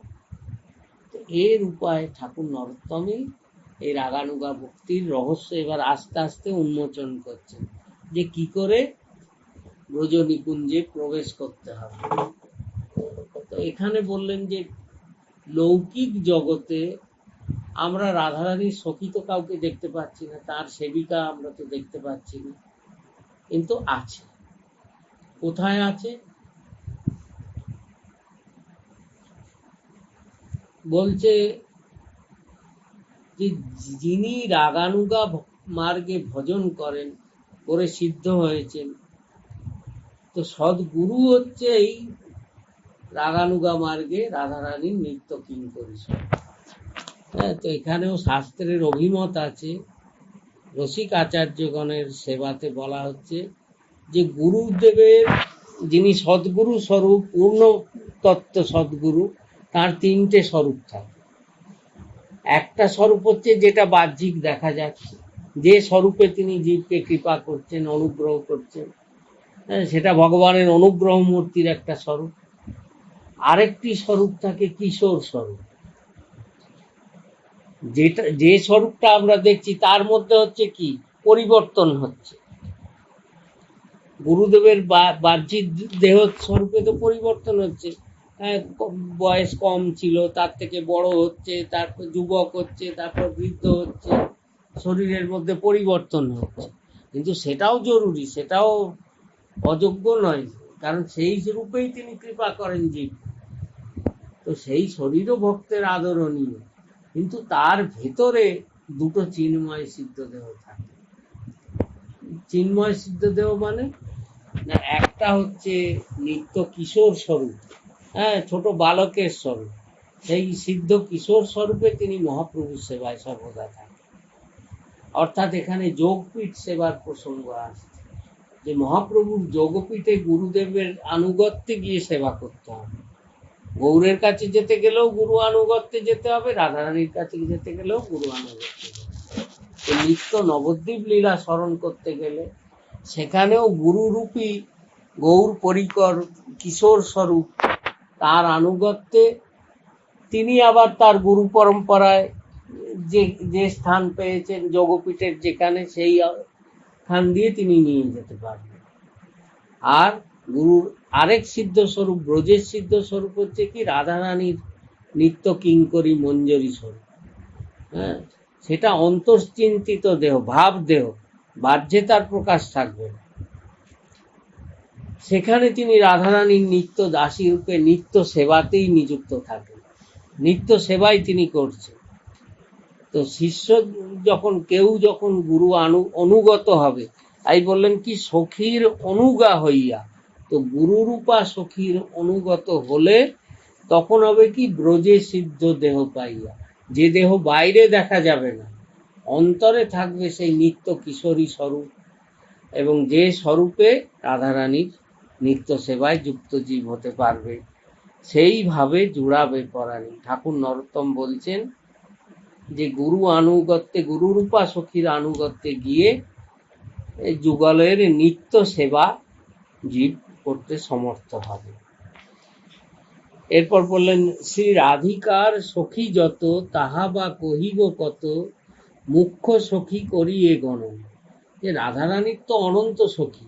তো এর উপায় ঠাকুর নরোত্তমই এই রাগানুগা ভক্তির রহস্য এবার আস্তে আস্তে উন্মোচন করছেন, যে কি করে ব্রজ নিকুঞ্জে প্রবেশ করতে হবে। তো এখানে বললেন যে লৌকিক জগতে আমরা রাধারানীর সখী তো কাউকে দেখতে পাচ্ছি না, তার সেবিকা আমরা তো দেখতে পাচ্ছি না, কিন্তু আছে। কোথায় আছে? বলছে যে যিনি রাগানুগা মার্গে ভজন করেন, করে সিদ্ধ হয়েছেন, তো সদ্গুরু হচ্ছে এই রাগানুগা মার্গে রাধারানীর নিত্য কিঙ্করী। হ্যাঁ, তো এখানেও শাস্ত্রের অভিমত আছে। রসিক আচার্যগণের সেবাতে বলা হচ্ছে যে গুরুদেবের যিনি সদ্গুরু স্বরূপ, পূর্ণ তত্ত্ব সদ্গুরু, তার তিনটে স্বরূপ থাকে। একটা স্বরূপ হচ্ছে যেটা বাহ্যিক দেখা যাচ্ছে, যে স্বরূপে তিনি জীবকে কৃপা করছেন, অনুগ্রহ করছেন, সেটা ভগবানের অনুগ্রহ মূর্তির একটা স্বরূপ। আরেকটি স্বরূপ থাকে কিশোর স্বরূপ, যেটা যে স্বরূপটা আমরা দেখছি তার মধ্যে হচ্ছে কি পরিবর্তন হচ্ছে। গুরুদেবের বাহ্যিক দেহ স্বরূপে তো পরিবর্তন হচ্ছে, বয়স কম ছিল, তার থেকে বড় হচ্ছে, তারপর যুবক হচ্ছে, তারপর বৃদ্ধ হচ্ছে, শরীরের মধ্যে পরিবর্তন হচ্ছে। কিন্তু সেটাও জরুরি, সেটাও অযোগ্য নয়, কারণ সেই রূপেই তিনি কৃপা করেন জীব। তো সেই শরীরও ভক্তের আদরণীয়, কিন্তু তার ভেতরে দুটো চিন্ময় সিদ্ধ দেহ থাকে। চিন্ময় সিদ্ধ দেহ মানে না, একটা হচ্ছে নিত্য কিশোর স্বরূপ, ছোট বালকের স্বরূপ, সেই সিদ্ধ কিশোর স্বরূপে তিনি মহাপ্রভুর সেবায় সর্বদা থাকেন। অর্থাৎ এখানে যোগপীঠ সেবার প্রসঙ্গ আসছে, যে মহাপ্রভুর যোগপীঠে গুরুদেবের আনুগত্যে গিয়ে সেবা করতে হবে। গৌরের কাছে যেতে গেলেও গুরু আনুগত্যে যেতে হবে, রাধারানীর কাছে যেতে গেলেও গুরু আনুগত্যে যেতে হবে। নিত্য নবদ্বীপ লীলা স্মরণ করতে গেলে সেখানেও গুরুরূপী গৌর পরিকর কিশোর স্বরূপ, তার আনুগত্যে তিনি আবার তার গুরু পরম্পরায় যে যে স্থান পেয়েছেন যোগপীঠের যেখানে, সেই স্থান দিয়ে তিনি নিয়ে যেতে পারবেন। আর গুরুর আরেক সিদ্ধ স্বরূপ, ব্রজের সিদ্ধ স্বরূপ হচ্ছে কি রাধারানীর নিত্য কিঙ্করী মঞ্জরী স্বরূপ। হ্যাঁ, সেটা অন্তর্চিন্তিত দেহ, ভাব দেহ, বাহ্যে তার প্রকাশ থাকবে না। সেখানে তিনি রাধারানীর নিত্য দাসী রূপে নিত্য সেবাতেই নিযুক্ত থাকেন, নিত্য সেবাই তিনি করছেন। তো শিষ্য যখন গুরু অনুগত হবে, তাই বললেন কি সখীর অনুগা হইয়া, তো গুরুরূপা সখীর অনুগত হলে তখন হবে কি ব্রজে সিদ্ধ দেহ পাইয়া, যে দেহ বাইরে দেখা যাবে না, অন্তরে থাকবে সেই নিত্য কিশোরী স্বরূপ, এবং যে স্বরূপে রাধারানীর নিত্য সেবায় যুক্ত জীব হতে পারবে, সেইভাবে জুড়াবে পরাণী। ঠাকুর নরোত্তম বলছেন যে গুরু আনুগত্যে, গুরুরূপা সখীর আনুগত্যে গিয়ে যুগলের নিত্য সেবা জীব করতে সমর্থ হবে। এরপর বললেন শ্রী রাধিকার সখী যত, তাহা বা কহিব কত, মুখ্য সখী করিয়ে গণন। যে রাধারানীর তো অনন্ত সখী,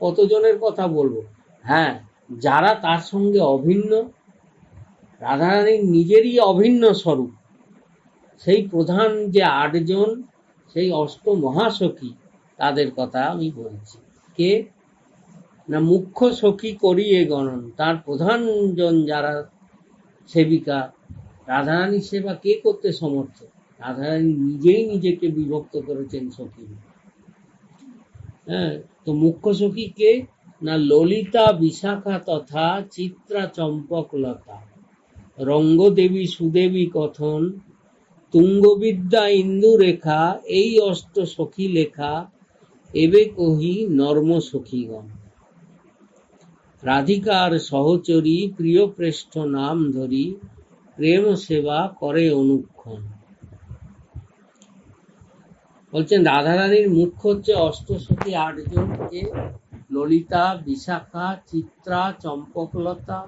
কতজনের কথা বলবো, হ্যাঁ, যারা তার সঙ্গে অভিন্ন, রাধারানীর নিজেরই অভিন্ন স্বরূপ, সেই প্রধান যে 8 জন, সেই অষ্ট মহাসখী, তাদের কথা আমি বলছি। কে না, মুখ্য সখী করিয়ে গণন, তার প্রধান জন যারা সেবিকা। রাধারানীর সেবা কে করতে সমর্থ? রাধারানী নিজেই নিজেকে বিভক্ত করেছেন সখী। হ্যাঁ, তো মুখ্য সখী কে না, ললিতা বিশাখা তথা চিত্রা চম্পকলতা, রঙ্গদেবী সুদেবী কথন, তুঙ্গবিদ্যা ইন্দুরেখা, এই অষ্ট সখী লেখা, এবে কহি নর্ম সখীগণ। রাধিকার সহচরী প্রিয় প্রেষ্ঠ নাম ধরি, প্রেম সেবা করে অনুক্ষণ। বলছেন রাধারানীর মুখ্য হচ্ছে অষ্টসখী 8 জনকে, ললিতা, বিশাখা, চিত্রা, চম্পকলতা,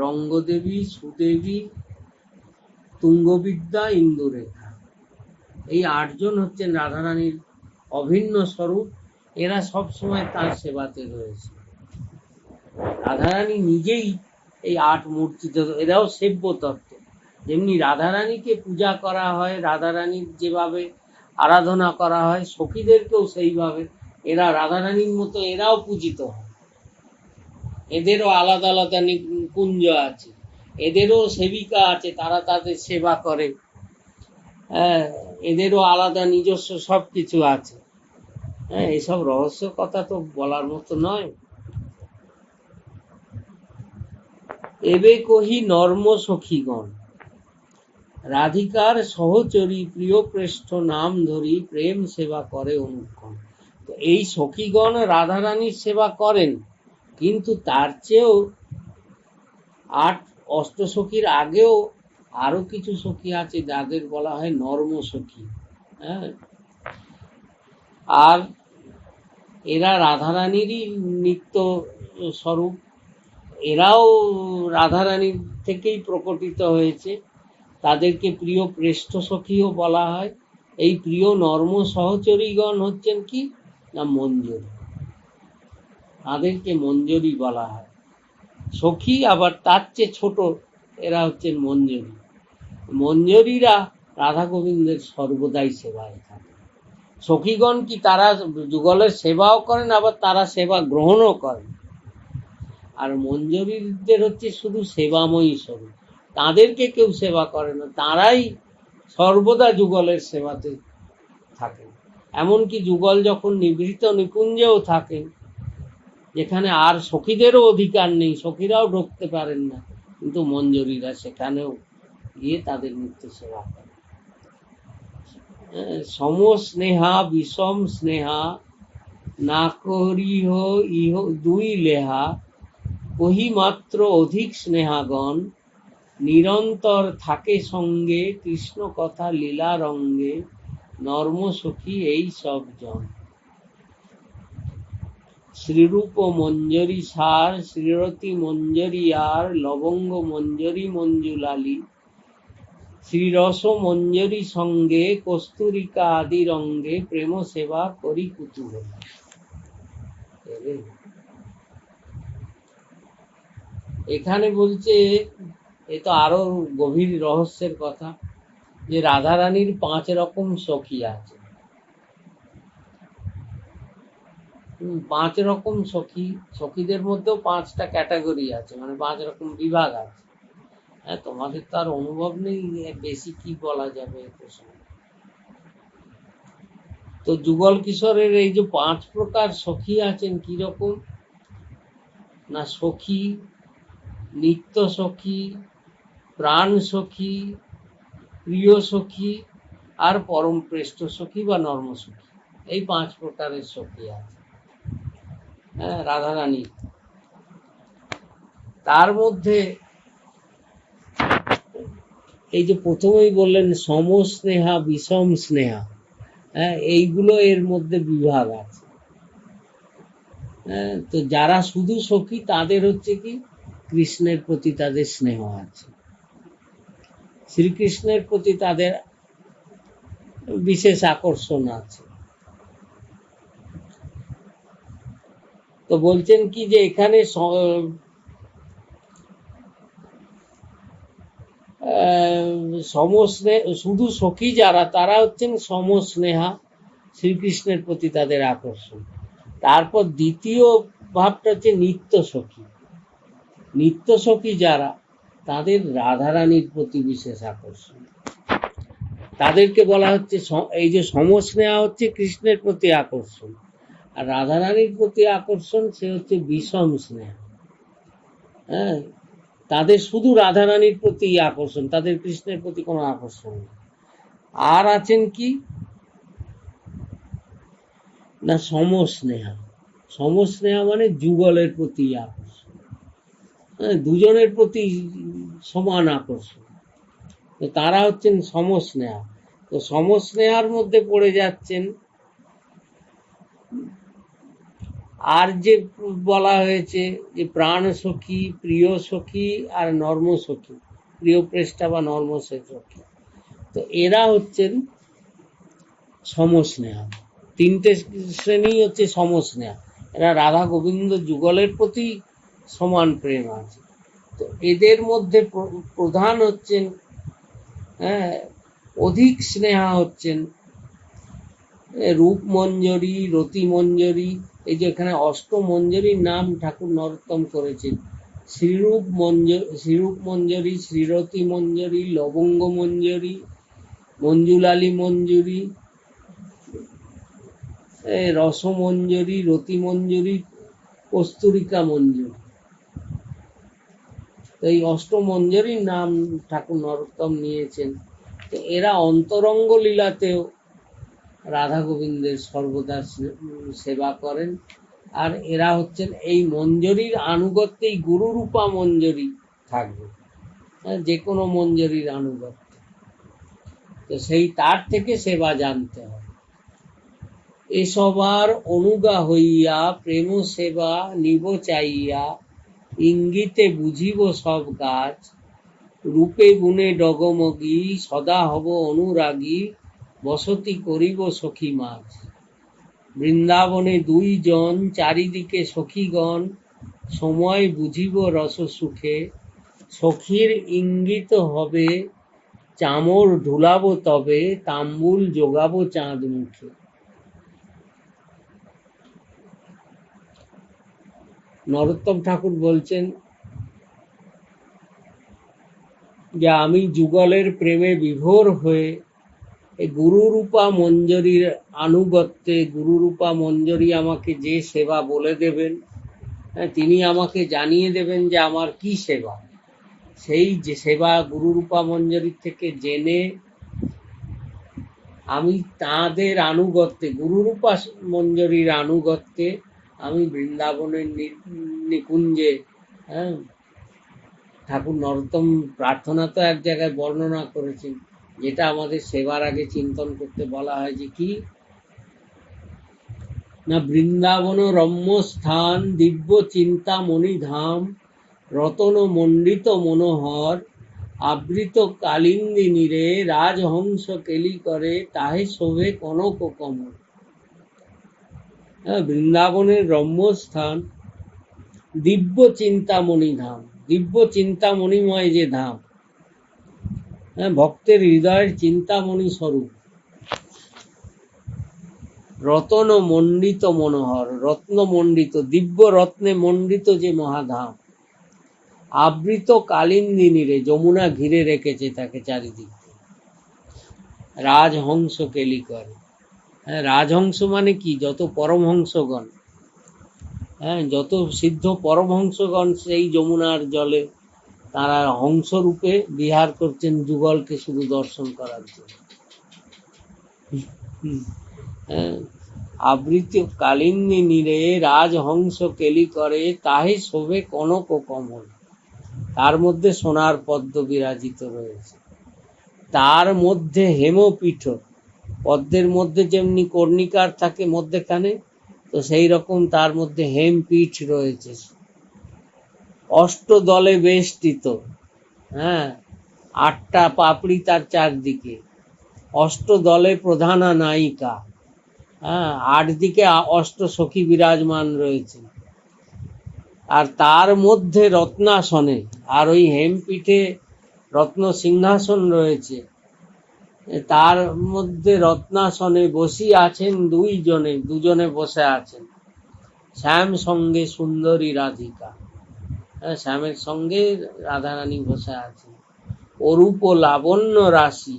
রঙ্গদেবী, সুদেবী, তুঙ্গবিদ্যা, ইন্দুরেখা। এই 8 জন হচ্ছেন রাধারানীর অভিন্ন স্বরূপ। এরা সব সময় তার সেবাতে রয়েছে। রাধারানী নিজেই এই 8 মূর্তিত, এরাও সেব্য তত্ত্ব। যেমনি রাধারানীকে পূজা করা হয়, রাধারানীর যেভাবে আরাধনা করা হয়, সখীদেরকেও সেইভাবে এরা রাধারানীর মতো এরাও পূজিত হয়। এদেরও আলাদা আলাদা কুঞ্জ আছে, এদেরও সেবিকা আছে, তারা তাদের সেবা করে। হ্যাঁ, এদেরও আলাদা নিজস্ব সব কিছু আছে। হ্যাঁ, এসব রহস্য কথা তো বলার মতো নয়। এবে কহি নর্ম সখীগণ, রাধিকার সহচরী প্রিয় প্রেষ্ঠ নাম ধরি, প্রেম সেবা করে অনুক্ষণ। তো এই সখীগণ রাধারানীর সেবা করেন, কিন্তু তার চেয়েও 8 অষ্টসখীর আগেও আরো কিছু সখী আছে যাদের বলা হয় নর্ম সখী। হ্যাঁ, আর এরা রাধারানীরই নিত্য স্বরূপ, এরাও রাধারানীর থেকেই প্রকটিত হয়েছে। তাদেরকে প্রিয় প্রেষ্ঠ সখীও বলা হয়। এই প্রিয় নর্ম সহচরীগণ হচ্ছেন কি না, মঞ্জরী। তাদেরকে মঞ্জরী বলা হয়। সখী আবার তার চেয়ে ছোট, এরা হচ্ছেন মঞ্জরী। মঞ্জরীরা রাধা গোবিন্দের সর্বদাই সেবায় থাকে। সখীগণ কি তারা যুগলের সেবাও করেন, আবার তারা সেবা গ্রহণও করেন। আর মঞ্জরীদের হচ্ছে শুধু সেবাময়ী স্বরূপ, তাদেরকে কেউ সেবা করে না, তারাই সর্বদা যুগলের সেবাতে থাকেন। এমনকি যুগল যখন নিভৃত নিকুঞ্জেও থাকেন, যেখানে আর সখীদেরও অধিকার নেই, সখীরাও ঢুকতে পারেন না, কিন্তু মঞ্জরীরা সেখানেও গিয়ে তাদের নিত্য সেবা করে। সমস্নেহা বিষম স্নেহা, না করিহ ইহ দুই লেহা, কহি মাত্র অধিক স্নেহাগণ, নিরন্তর থাকে সঙ্গে কৃষ্ণ কথা লীলা রঙ্গে, নর্ম সখী এই সব জন। শ্রীরূপ মঞ্জরী সার, শ্রীরতি মঞ্জরী আর, লবঙ্গ মঞ্জরী মঞ্জুলালী, শ্রীরস মঞ্জরী সঙ্গে কস্তুরিকা আদি রঙ্গে, প্রেম সেবা করি কুতূহল। এখানে বলছে, এ তো আরো গভীর রহস্যের কথা, যে রাধারানীর 5 রকম সখী আছে। 5 রকম সখী, সখীদের মধ্যেও 5টা ক্যাটাগরি আছে, মানে 5 রকম বিভাগ আছে। হ্যাঁ, তোমাদের তো আর অনুভব নেই, বেশি কি বলা যাবে। তো যুগল কিশোরের এই যে 5 প্রকার সখী আছেন, কিরকম না, সখী, নিত্য সখী, প্রাণ সখী, প্রিয় সখী, আর পরম প্রেষ্ঠ সখী বা নর্ম সখী। এই 5 প্রকারের সখী আছে। হ্যাঁ, রাধারানী তার মধ্যে এই যে প্রথমেই বললেন সমস্নেহা বিষম স্নেহা, হ্যাঁ, এইগুলো এর মধ্যে বিভাগ আছে। হ্যাঁ, তো যারা শুধু সখী তাদের হচ্ছে কি কৃষ্ণের প্রতি তাদের স্নেহ আছে, শ্রীকৃষ্ণের প্রতি তাদের বিশেষ আকর্ষণ আছে। তো বলছেন কি যে এখানে সমস্নেহ, শুধু সখী যারা তারা হচ্ছেন সমস্নেহা, শ্রীকৃষ্ণের প্রতি তাদের আকর্ষণ। তারপর দ্বিতীয় ভাবটা হচ্ছে নিত্য সখী। নিত্য সখী যারা, তাদের রাধারানীর প্রতি বিশেষ আকর্ষণ। তাদেরকে বলা হচ্ছে, এই যে সমস্নেহা হচ্ছে কৃষ্ণের প্রতি আকর্ষণ, আর রাধারানীর প্রতি আকর্ষণ সে হচ্ছে বিষম স্নেহ। হ্যাঁ, তাদের শুধু রাধারানীর প্রতি আকর্ষণ, তাদের কৃষ্ণের প্রতি কোনো আকর্ষণ নেই। আর আছেন কি না সমস্নেহা। সমস্নেহা মানে যুগলের প্রতি আকর্ষণ, দুজনের প্রতি সমান আকর্ষণ। তো তারা হচ্ছেন সমস্নেহা। তো সমস্নেহার মধ্যে পড়ে যাচ্ছেন আর যে বলা হয়েছে যে প্রাণ সখী, প্রিয় সখী আর নর্ম সখী, প্রিয় প্রেষ্ঠা বা নর্ম সখী। তো এরা হচ্ছেন সমস্নেহা। তিনটে শ্রেণী হচ্ছে সমস্নেহা। এরা রাধা গোবিন্দ যুগলের প্রতি সমান প্রেম আছে। তো এদের মধ্যে প্রধান হচ্ছেন, হ্যাঁ, অধিক স্নেহা হচ্ছেন রূপমঞ্জরী, রতিমঞ্জরী। এই যে এখানে অষ্টমঞ্জরীর নাম ঠাকুর নরোত্তম করেছেন, শ্রীরূপ মঞ্জরী, শ্রীরতি মঞ্জরী, লবঙ্গ মঞ্জরী, মঞ্জুলালী মঞ্জুরি, রসমঞ্জরী, রতিমঞ্জরী, কস্তুরিকা মঞ্জুরি। এই অষ্টমঞ্জরীর নাম ঠাকুর নরোত্তম নিয়েছেন। তো এরা অন্তরঙ্গ লীলাতেও রাধা গোবিন্দের সর্বদা সেবা করেন। আর এরা হচ্ছেন এই মঞ্জরীর আনুগত্যেই গুরুরূপা মঞ্জরী থাকবে, যে কোনো মঞ্জরীর আনুগত্য। তো সেই তার থেকে সেবা জানতে হবে। এসবার অনুগা হইয়া প্রেম সেবা নিব চাইয়া, ইঙ্গিতে বুঝিব সব কাজ, রূপে গুণে ডগমগী, সদা হব অনুরাগী, বসতি করিব সখী মাঝ। বৃন্দাবনে দুইজন, চারিদিকে সখীগণ, সময় বুঝিব রস সুখে, সখীর ইঙ্গিত হবে, চামর ঢুলাবো তবে, তাম্বুল যোগাবো চাঁদ মুখে। নরোত্তম ঠাকুর বলছেন যে আমি যুগলের প্রেমে বিভোর হয়ে এই গুরুরূপা মঞ্জরীর আনুগত্যে, গুরুরূপা মঞ্জরী আমাকে যে সেবা বলে দেবেন, তিনি আমাকে জানিয়ে দেবেন যে আমার কি সেবা, সেই যে সেবা গুরুরূপা মঞ্জরীর থেকে জেনে আমি তাঁদের আনুগত্যে, গুরুরূপা মঞ্জরীর আনুগত্যে আমি বৃন্দাবনের নিকুঞ্জে, হ্যাঁ, ঠাকুর নরোত্তম প্রার্থনা তো এক জায়গায় বর্ণনা করেছেন, যেটা আমাদের সেবার আগে চিন্তন করতে বলা হয়, যে কি না বৃন্দাবন রম্য স্থান, দিব্য চিন্তামণি ধাম, রতন মণ্ডিত মনোহর, আবৃত কালিন্দিনী রে, রাজহংস কেলি করে, তাহে শোভে কনক কমল। বৃন্দাবনের রম্য স্থান, দিব্য চিন্তামণি ধাম, দিব্য চিন্তামণিময় যে ধাম, ভক্তের হৃদয়ের চিন্তামণি স্বরূপ। রতন মণ্ডিত মনোহর, রত্ন মণ্ডিত, দিব্য রত্নে মণ্ডিত যে মহাধাম। আবৃত কালিন্দিনী রে, যমুনা ঘিরে রেখেছে তাকে চারিদিক। রাজহংস কেলি করে, হ্যাঁ, রাজহংস মানে কি, যত পরমহংসগণ, হ্যাঁ, যত সিদ্ধ পরমহংসগণ সেই যমুনার জলে তারা হংসরূপে বিহার করছেন, যুগলকে শুধু দর্শন করার জন্য। আবৃত কালিন্দিনী রে, রাজহংস কেলি করে, তাহে শোভে কনক কমল। তার মধ্যে সোনার পদ্ম বিরাজিত রয়েছে, তার মধ্যে হেমপীঠ, পদ্মের মধ্যে যেমনি কর্ণিকার থাকে মধ্যেখানে, তো সেই রকম তার মধ্যে হেমপীঠ রয়েছে, অষ্টদলে বেষ্টিত, হ্যাঁ, 8টা পাপড়ি তার চারদিকে, অষ্টদলে প্রধানা নায়িকা, হ্যাঁ, 8 দিকে অষ্ট সখী বিরাজমান রয়েছে, আর তার মধ্যে রত্নাসনে, আর ওই হেমপিঠে রত্ন সিংহাসন রয়েছে, তার মধ্যে রত্নাসনে বসিয়া আছেন দুজনে বসে আছেন, শ্যাম সঙ্গে সুন্দরী রাধিকা। শ্যামের সঙ্গে রাধারানী বসে আছেন। অরূপ লাবণ্য রাশি,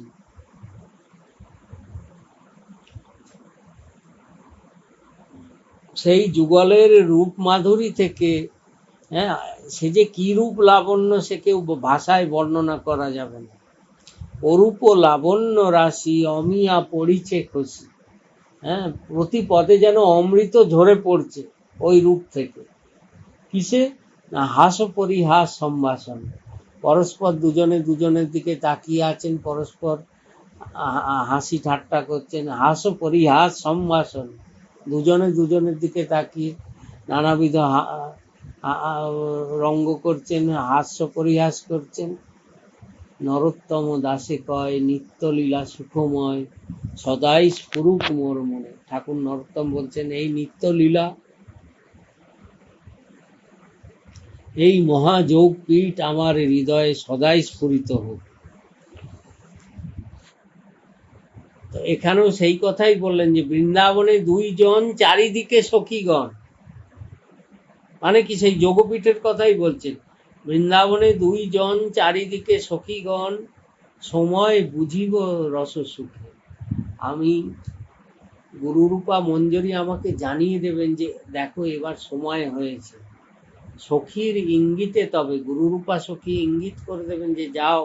সেই যুগলের রূপ মাধুরী থেকে, হ্যাঁ, সে যে কি রূপ লাবণ্য সে কেউ ভাষায় বর্ণনা করা যাবে না। অরূপ লাবণ্য রাশি অমিয়া পড়িছে খুশি, হ্যাঁ, প্রতি পদে যেন অমৃত ঝরে পড়ছে ওই রূপ থেকে। কিসে না, হাস পরিহাস সম্ভাষণ, পরস্পর দুজনে দুজনের দিকে তাকিয়ে আছেন, পরস্পর হাসি ঠাট্টা করছেন। হাস পরিহাস সম্ভাষণ, দুজনে দুজনের দিকে তাকিয়ে নানাবিধ রঙ্গ করছেন, হাস্য পরিহাস করছেন। নরোত্তম দাসে কয় নিত্যলীলা সুখময়, সদাই স্ফুরুক মোর মনে। ঠাকুর নরোত্তম বলছেন এই নিত্যলীলা, এই মহাযোগ পীঠ আমার হৃদয়ে সদাই স্ফুরিত হোক। তো এখানেও সেই কথাই বললেন যে বৃন্দাবনে দুইজন চারিদিকে সখীগণ, মানে কি সেই যোগপীঠের কথাই বলছেন। বৃন্দাবনে দুইজন চারিদিকে সখীগণ, সময় বুঝিব রস সুখে। আমি গুরুরূপা মঞ্জরি আমাকে জানিয়ে দেবেন যে দেখো এবার সময় হয়েছে। সখীর ইঙ্গিতে, তবে গুরুরূপা সখী ইঙ্গিত করে দেবেন যে যাও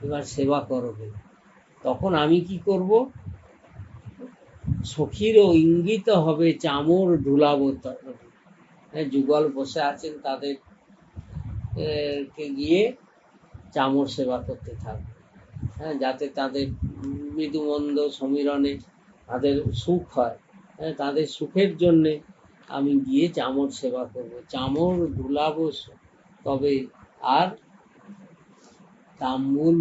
এবার সেবা করবে। তখন আমি কি করব? সখীরও ইঙ্গিত হবে চামর ঢুলাবো। যুগল বসে আছেন, তাদের কে গিয়ে চামর সেবা করতে থাকবে, হ্যাঁ, যাতে তাদের মৃদুমন্দ সমীরণে তাদের সুখ হয়, হ্যাঁ, তাদের সুখের জন্যে আমি গিয়ে চামর সেবা করব, চামর ঢুলাবো, তবে আর তাম্বুল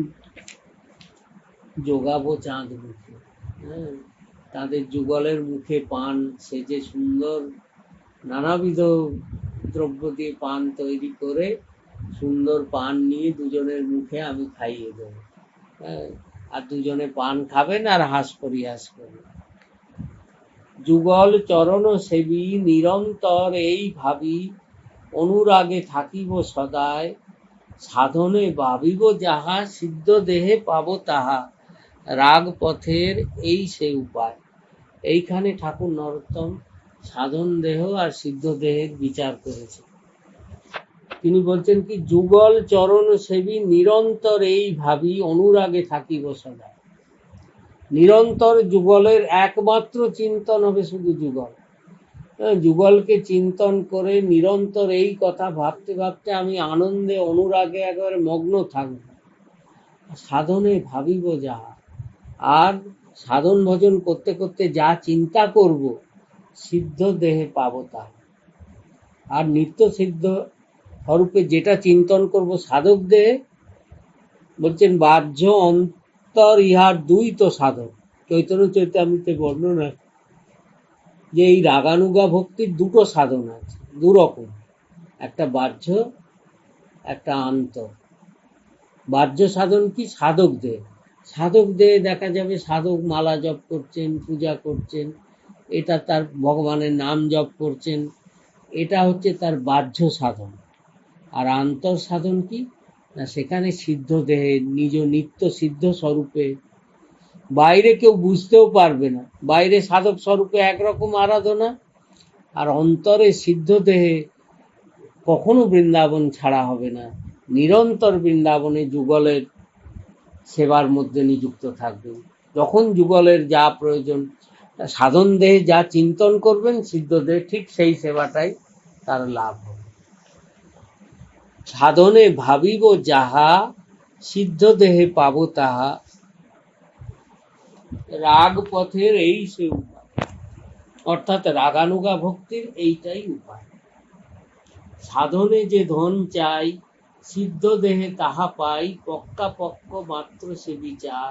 যোগাবো চাঁদ মুখে। হ্যাঁ, তাদের যুগলের মুখে পান, সে যে সুন্দর নানাবিধ দ্রব্য দিয়ে পান তৈরি করে সুন্দর পান নিয়ে দুজনের মুখে আমি খাইয়ে দেব, হ্যাঁ, আর দুজনে পান খাবেন আর হাস পরিহাস করবেন। যুগল চরণ সেবী নিরন্তর এই ভাবি, অনুরাগে থাকিব সদায়, সাধনে ভাবিব যাহা, সিদ্ধ দেহে পাব তাহা, রাগ পথের এই সে উপায়। এইখানে ঠাকুর নরোত্তম সাধন দেহ আর সিদ্ধ দেহের বিচার করেছে। তিনি বলছেন কি, যুগল চরণ সেবী নিরন্তর এই ভাবি, অনুরাগে থাকিব সদা। নিরন্তর যুগলের একমাত্র চিন্তন হবে শুধু যুগল। যুগলকে চিন্তন করে নিরন্তর এই কথা ভাবতে ভাবতে আমি আনন্দে অনুরাগে একেবারে মগ্ন থাকব। সাধনে ভাবিব যাহা, আর সাধন ভজন করতে করতে যা চিন্তা করব, সিদ্ধ দেহে পাবো তা। আর নিত্য সিদ্ধ স্বরূপে যেটা চিন্তন করব সাধক দেহে, বলছেন বাহ্য অন্তর ইহার দুই তো সাধক। চৈতন্য চৈতামৃতে বর্ণনা যে এই রাগানুগা ভক্তির দুটো সাধন আছে, দুরকম, একটা বাহ্য, একটা আন্তর। বাহ্য সাধন কি? সাধক দেহ। সাধক দেহে দেখা যাবে সাধক মালা জপ করছেন, পূজা করছেন, এটা তার ভগবানের নাম জপ করছেন, এটা হচ্ছে তার বাহ্য সাধন। আর আন্তর সাধন কি না, সেখানে সিদ্ধ দেহে নিজ নিত্য সিদ্ধ স্বরূপে, বাইরে কেউ বুঝতেও পারবে না, বাইরে সাধক স্বরূপে একরকম আরাধনা, আর অন্তরে সিদ্ধ দেহে কখনো বৃন্দাবন ছাড়া হবে না, নিরন্তর বৃন্দাবনে যুগলের সেবার মধ্যে নিযুক্ত থাকবেন। যখন যুগলের যা প্রয়োজন, সাধন দেহে যা চিন্তন করবেন, সিদ্ধ দেহে ঠিক সেই সেবাটাই তার লাভ হবে। সাধনে ভাবিব যাহা, সিদ্ধ দেহে পাব তাহা, রাগ পথের এই সে উপায়। অর্থাৎ রাগানুগা ভক্তির এইটাই উপায়। সাধনে যে ধন চাই, সিদ্ধ দেহে তাহা পাই, পক্কা পক্ক মাত্র সে বিচার,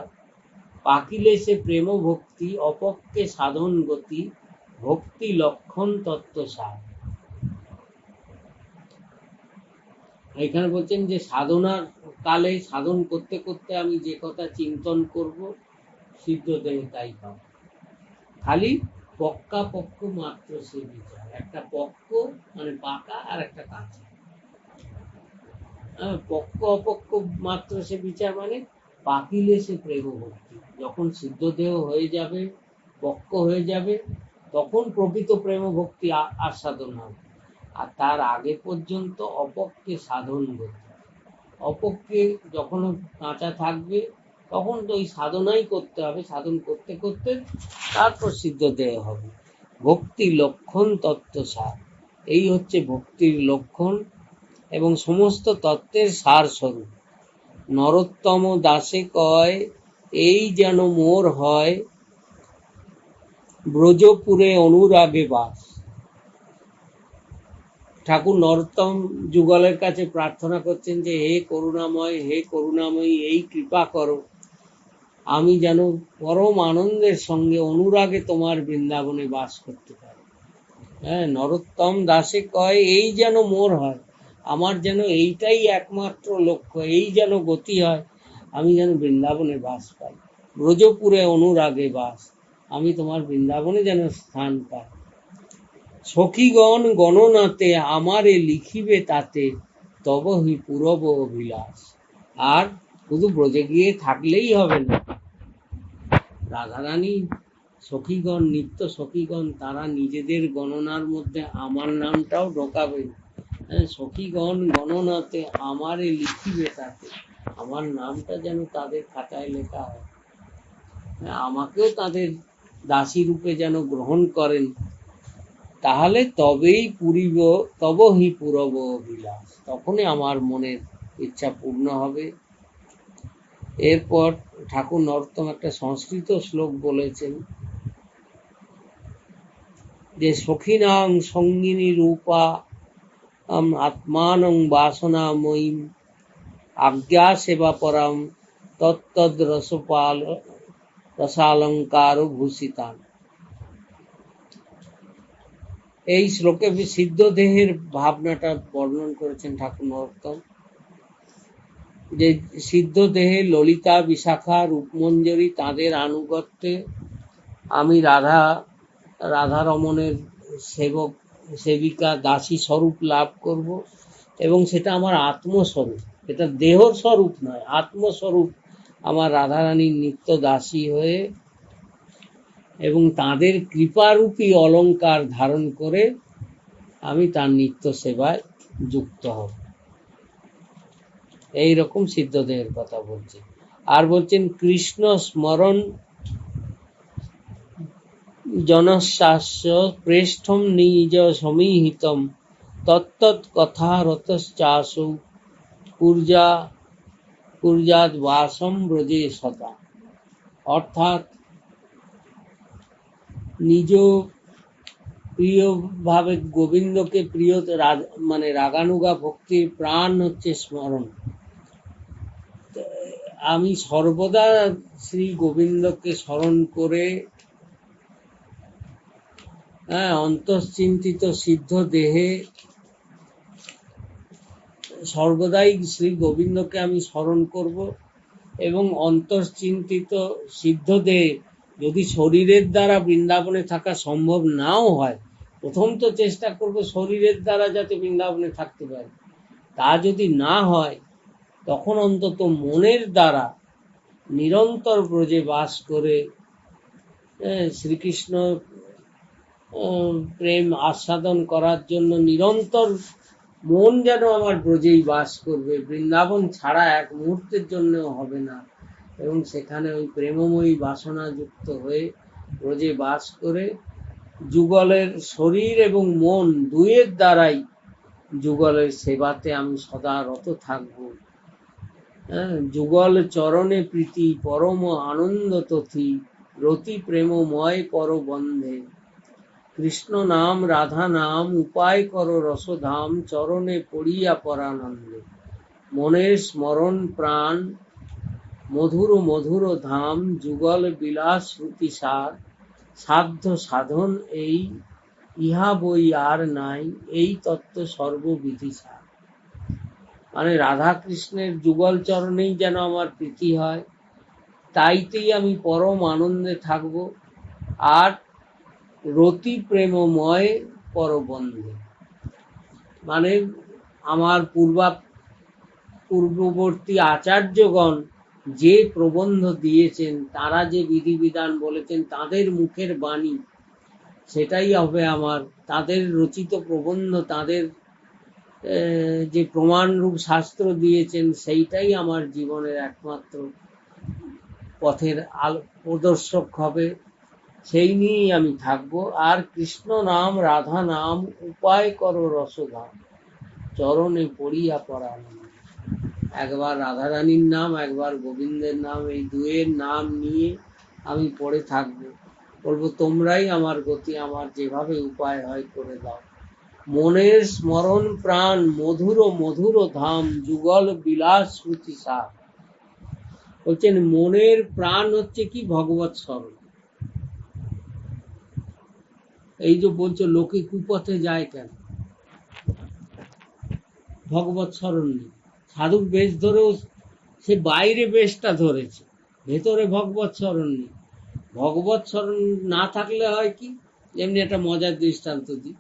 পাকিলে সে প্রেম ভক্তি, অপক্কে সাধন গতি, ভক্তি লক্ষণ তত্ত্ব সার। এখানে বলছেন যে সাধনার কালে সাধন করতে করতে আমি যে কথা চিন্তন করব, সিদ্ধ দেহে তাই পাবো। খালি পক্কা পক্ষ মাত্র সে বিচার, একটা পক্ষ মানে পাকা আর একটা কাঁচা। পক্ষ অপক্ষ মাত্র সে বিচার মানে পাকিলে সে প্রেম ভক্তি। যখন সিদ্ধ দেহ হয়ে যাবে, পক্ষ হয়ে যাবে, তখন প্রকৃত প্রেম ভক্তি আস্বাদন হবে। আর তার আগে পর্যন্ত অপক্ষে সাধন করতে হবে। অপক্ষে যখন কাঁচা থাকবে তখন তো ওই সাধনাই করতে হবে, সাধন করতে করতে তারপর সিদ্ধ দেহ হবে। ভক্তি লক্ষণ তত্ত্বসার, এই হচ্ছে ভক্তির লক্ষণ এবং সমস্ত তত্ত্বের সার স্বরূপ। নরোত্তম দাসে কয়, এই যেন মোর হয় ব্রজপুরে অনুরাগে বাস। ঠাকুর নরোত্তম যুগলের কাছে প্রার্থনা করছেন যে হে করুণাময়, হে করুণাময়ী, এই কৃপা করো, আমি যেন পরম আনন্দের সঙ্গে অনুরাগে তোমার বৃন্দাবনে বাস করতে পারি। হ্যাঁ, নরোত্তম দাসে কয়, এই যেন মোর হয়, আমার যেন এইটাই একমাত্র লক্ষ্য, এই যেন গতি হয়, আমি যেন বৃন্দাবনে বাস পাই। ব্রজপুরে অনুরাগে বাস, আমি তোমার বৃন্দাবনে যেন স্থান পাই। সখীগণ গণনাতে আমারে লিখিবে তাতে, তব হি পূরব অভিলাষ। আর শুধু ব্রজে গিয়ে থাকলেই হবে না, রাধারানী সখীগণ, নিত্য সখীগণ, তারা নিজেদের গণনার মধ্যে আমার নামটাও ঢোকাবেন। সখীগণ গণনাতে আমারে লিখিবে তাতে, আমার নামটা যেন তাদের খাতায় লেখা হয়, আমাকেও তাদের দাসী রূপে যেন গ্রহণ করেন, তাহলে তবেই পুরিব, তব হি পূরব অভিলাষ, তখনই আমার মনের ইচ্ছা পূর্ণ হবে। এরপর ঠাকুর নরোত্তম একটা সংস্কৃত শ্লোক বলেছেন যে সখীনাং সঙ্গিনী রূপা আত্মানং বাসনাময়ীম আজ্ঞা সেবা পরাম তত্তদ রসপাল রসালঙ্কার ভূষিতান। এই শ্লোকে সিদ্ধ দেহের ভাবনাটা বর্ণন করেছেন ঠাকুর নরোত্তম, যে সিদ্ধ দেহে ললিতা, বিশাখা, রূপমঞ্জরী, তাদের আনুগত্যে আমি রাধারমণের সেবক, সেবিকা, দাসী স্বরূপ লাভ করব, এবং সেটা আমার আত্মস্বরূপ, এটা দেহ স্বরূপ নয়, আত্মস্বরূপ আমার রাধারানীর নিত্য দাসী হয়ে এবং তাদের কৃপারূপী অলঙ্কার ধারণ করে আমি তার নিত্য সেবায় যুক্ত হব। এইরকম সিদ্ধদেহের কথা বলছেন। আর বলছেন কৃষ্ণ স্মরণ জনস্যাস্য প্রেষ্ঠম নিজ সমীহিতম তত্তৎ কথা রতশ্চাসৌ কুর্যাদ বাসম ব্রজে সদা। অর্থাৎ নিজ প্রিয় ভাবে গোবিন্দকে প্রিয়, মানে রাগানুগা ভক্তির প্রাণ হচ্ছে স্মরণ। আমি সর্বদা শ্রী গোবিন্দকে স্মরণ করে অন্তশ্চিন্তিত সিদ্ধ দেহে সর্বদাই শ্রী গোবিন্দকে আমি স্মরণ করব, এবং অন্তশ্চিন্তিত সিদ্ধ দেহে যদি শরীরের দ্বারা বৃন্দাবনে থাকা সম্ভব নাও হয়, প্রথম তো চেষ্টা করব শরীরের দ্বারা যাতে বৃন্দাবনে থাকতে পারে, তা যদি না হয় তখন অন্তত মনের দ্বারা নিরন্তর ব্রজে বাস করে শ্রীকৃষ্ণ প্রেম আস্বাদন করার জন্য নিরন্তর মন যেন আমার ব্রজেই বাস করবে, বৃন্দাবন ছাড়া এক মুহূর্তের জন্যও হবে না, এবং সেখানে ওই প্রেমময়ী বাসনা যুক্ত হয়ে ব্রজে বাস করে যুগলের শরীর এবং মন দুয়ের দ্বারাই যুগলের সেবাতে আমি সদা রত থাকব। যুগল চরণে প্রীতি পরম আনন্দ তথি রতি প্রেমময় পরবন্ধে। কৃষ্ণ নাম রাধা নাম উপায় কর রসধাম চরণে পড়িয়া পরানন্দে। মনের স্মরণ প্রাণ মধুর মধুর ধাম যুগল বিলাস শ্রুতি সার সাধ্য সাধন এই ইহা বই আর নাই এই তত্ত্ব সর্ববিধি সার। মানে রাধা কৃষ্ণের যুগল চরণেই যেন আমার প্রীতি হয়, তাইতেই আমি পরম আনন্দে থাকব। আর রতি প্রেমময় পরবন্ধে, মানে আমার পূর্ববর্তী আচার্যগণ যে প্রবন্ধ দিয়েছেন, তারা যে বিধিবিধান বলেছেন, তাদের মুখের বাণী, সেটাই হবে আমার, তাদের রচিত প্রবন্ধ, তাদের যে প্রমাণরূপ শাস্ত্র দিয়েছেন, সেইটাই আমার জীবনের একমাত্র পথের প্রদর্শক হবে। সেই নিয়েই আমি থাকবো। আর কৃষ্ণ নাম রাধা নাম উপায় করো রসধাম, চরণে পড়িয়া পড়ান। একবার রাধারানীর নাম, একবার গোবিন্দের নাম, এই দুয়ের নাম নিয়ে আমি পড়ে থাকবো। বলবো তোমরাই আমার গতি, আমার যেভাবে উপায় হয় করে দাও। মনের স্মরণ প্রাণ মধুর মধুর ধাম, যুগল বিলাস শ্রুতি সার। বলছেন মনের প্রাণ হচ্ছে কি? ভগবৎ স্মরণ। এই যে বলছো লোকে কুপথে যায় কেন? ভগবৎ স্মরণ নেই। সাধুর বেশ ধরেও সে বাইরে বেশটা ধরেছে, ভেতরে ভগবৎ স্মরণ নেই। ভগবৎ স্মরণ না থাকলে হয় কি? যেমনি একটা মজার দৃষ্টান্ত দিই,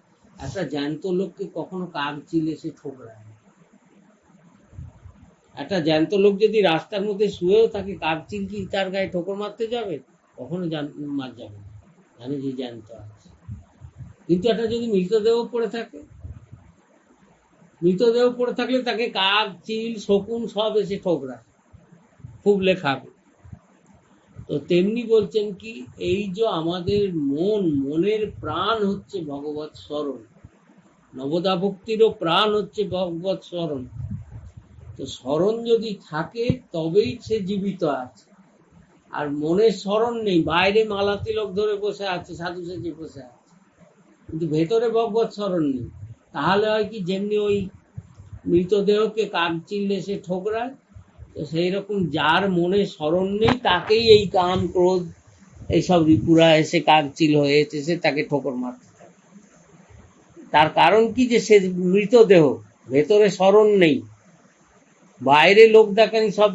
একটা জ্যান্ত লোককে কখনো কাক চিলে সে ঠোকরায় না। একটা জ্যান্ত লোক যদি রাস্তার মধ্যে শুয়েও থাকে, কাক চিল কি তার গায়ে ঠোকর মারতে যাবে? কখনো মার যাবে না, জানে যে জ্যান্ত আছে। কিন্তু একটা যদি মৃতদেহ পড়ে থাকে, মৃতদেহ পড়ে থাকলে তাকে কাক চিল শকুন সব এসে ঠোকরায়, খুব লেখাবে। তো তেমনি বলছেন কি, এই যে আমাদের মনের প্রাণ হচ্ছে ভগবৎ স্মরণ, নবদা ভক্তিরও প্রাণ হচ্ছে ভগবৎ স্মরণ। তো স্মরণ যদি থাকে তবেই সে জীবিত আছে। আর মনের স্মরণ নেই, বাইরে মালা তিলক ধরে বসে আছে, সাধু সেজে বসে আছে, কিন্তু ভেতরে ভগবৎ স্মরণ নেই। তাহলে হয় কি, যেমনি ওই মৃতদেহকে কাক চিল্লে সে ঠোকরায়, তো সেই রকম যার মনে স্মরণ নেই তাকেই এই কাম ক্রোধ এইসব রিপুরা এসে কাকচিল হয়ে এসে তাকে ঠোকর মারতে থাকে। তার কারণ কি? যে সে মৃতদেহ, ভেতরে স্মরণ নেই। বাইরে লোক দেখানি সব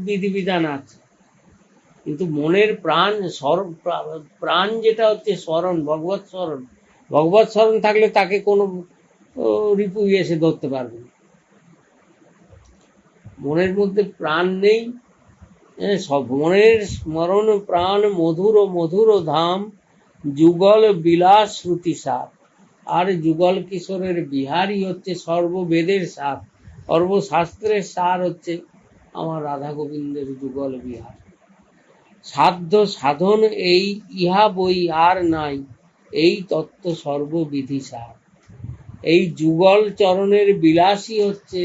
বিধিবিধান আছে, কিন্তু মনের প্রাণ প্রাণ যেটা হচ্ছে স্মরণ, ভগবৎ স্মরণ। ভগবৎ স্মরণ থাকলে তাকে কোনো রিপু এসে ধরতে পারবে না। মনের মধ্যে প্রাণ নেই, সব মনের স্মরণ প্রাণ মধুর মধুর ধাম, যুগল বিলাস শ্রুতি সার। আর যুগল কিশোরের বিহারই হচ্ছে সর্ববেদের সার, সর্বশাস্ত্রের সার হচ্ছে আমার রাধা গোবিন্দের যুগল বিহার। সাধ্য সাধন এই ইহা বই আর নাই, এই তত্ত্ব সর্ববিধি সার। এই যুগল চরণের বিলাসই হচ্ছে,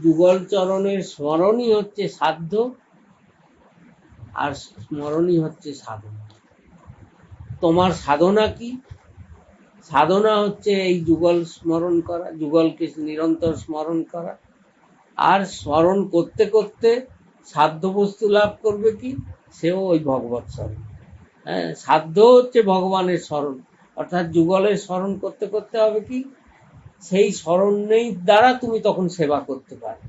যুগল চরণের স্মরণই হচ্ছে সাধ্য, আর স্মরণই হচ্ছে সাধনা। তোমার সাধনা কি? সাধনা হচ্ছে এই যুগল স্মরণ করা, যুগলকে নিরন্তর স্মরণ করা। আর স্মরণ করতে করতে সাধ্য বস্তু লাভ করবে কি? সেও ওই ভগবৎ স্মরণ। হ্যাঁ, সাধ্য হচ্ছে ভগবানের স্মরণ, অর্থাৎ যুগলের স্মরণ করতে করতে হবে কি? সেই স্মরণের দ্বারা তুমি তখন সেবা করতে পারবে।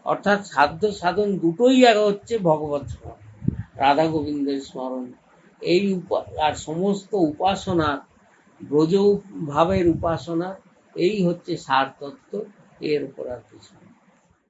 অর্থাৎ সাধ্য সাধন দুটোই হচ্ছে ভগবৎ স্মরণ, রাধা গোবিন্দের স্মরণ। এই আর সমস্ত উপাসনা, ব্রজ ভাবের উপাসনা, এই হচ্ছে সার তত্ত্ব। এর উপর আর কিছু।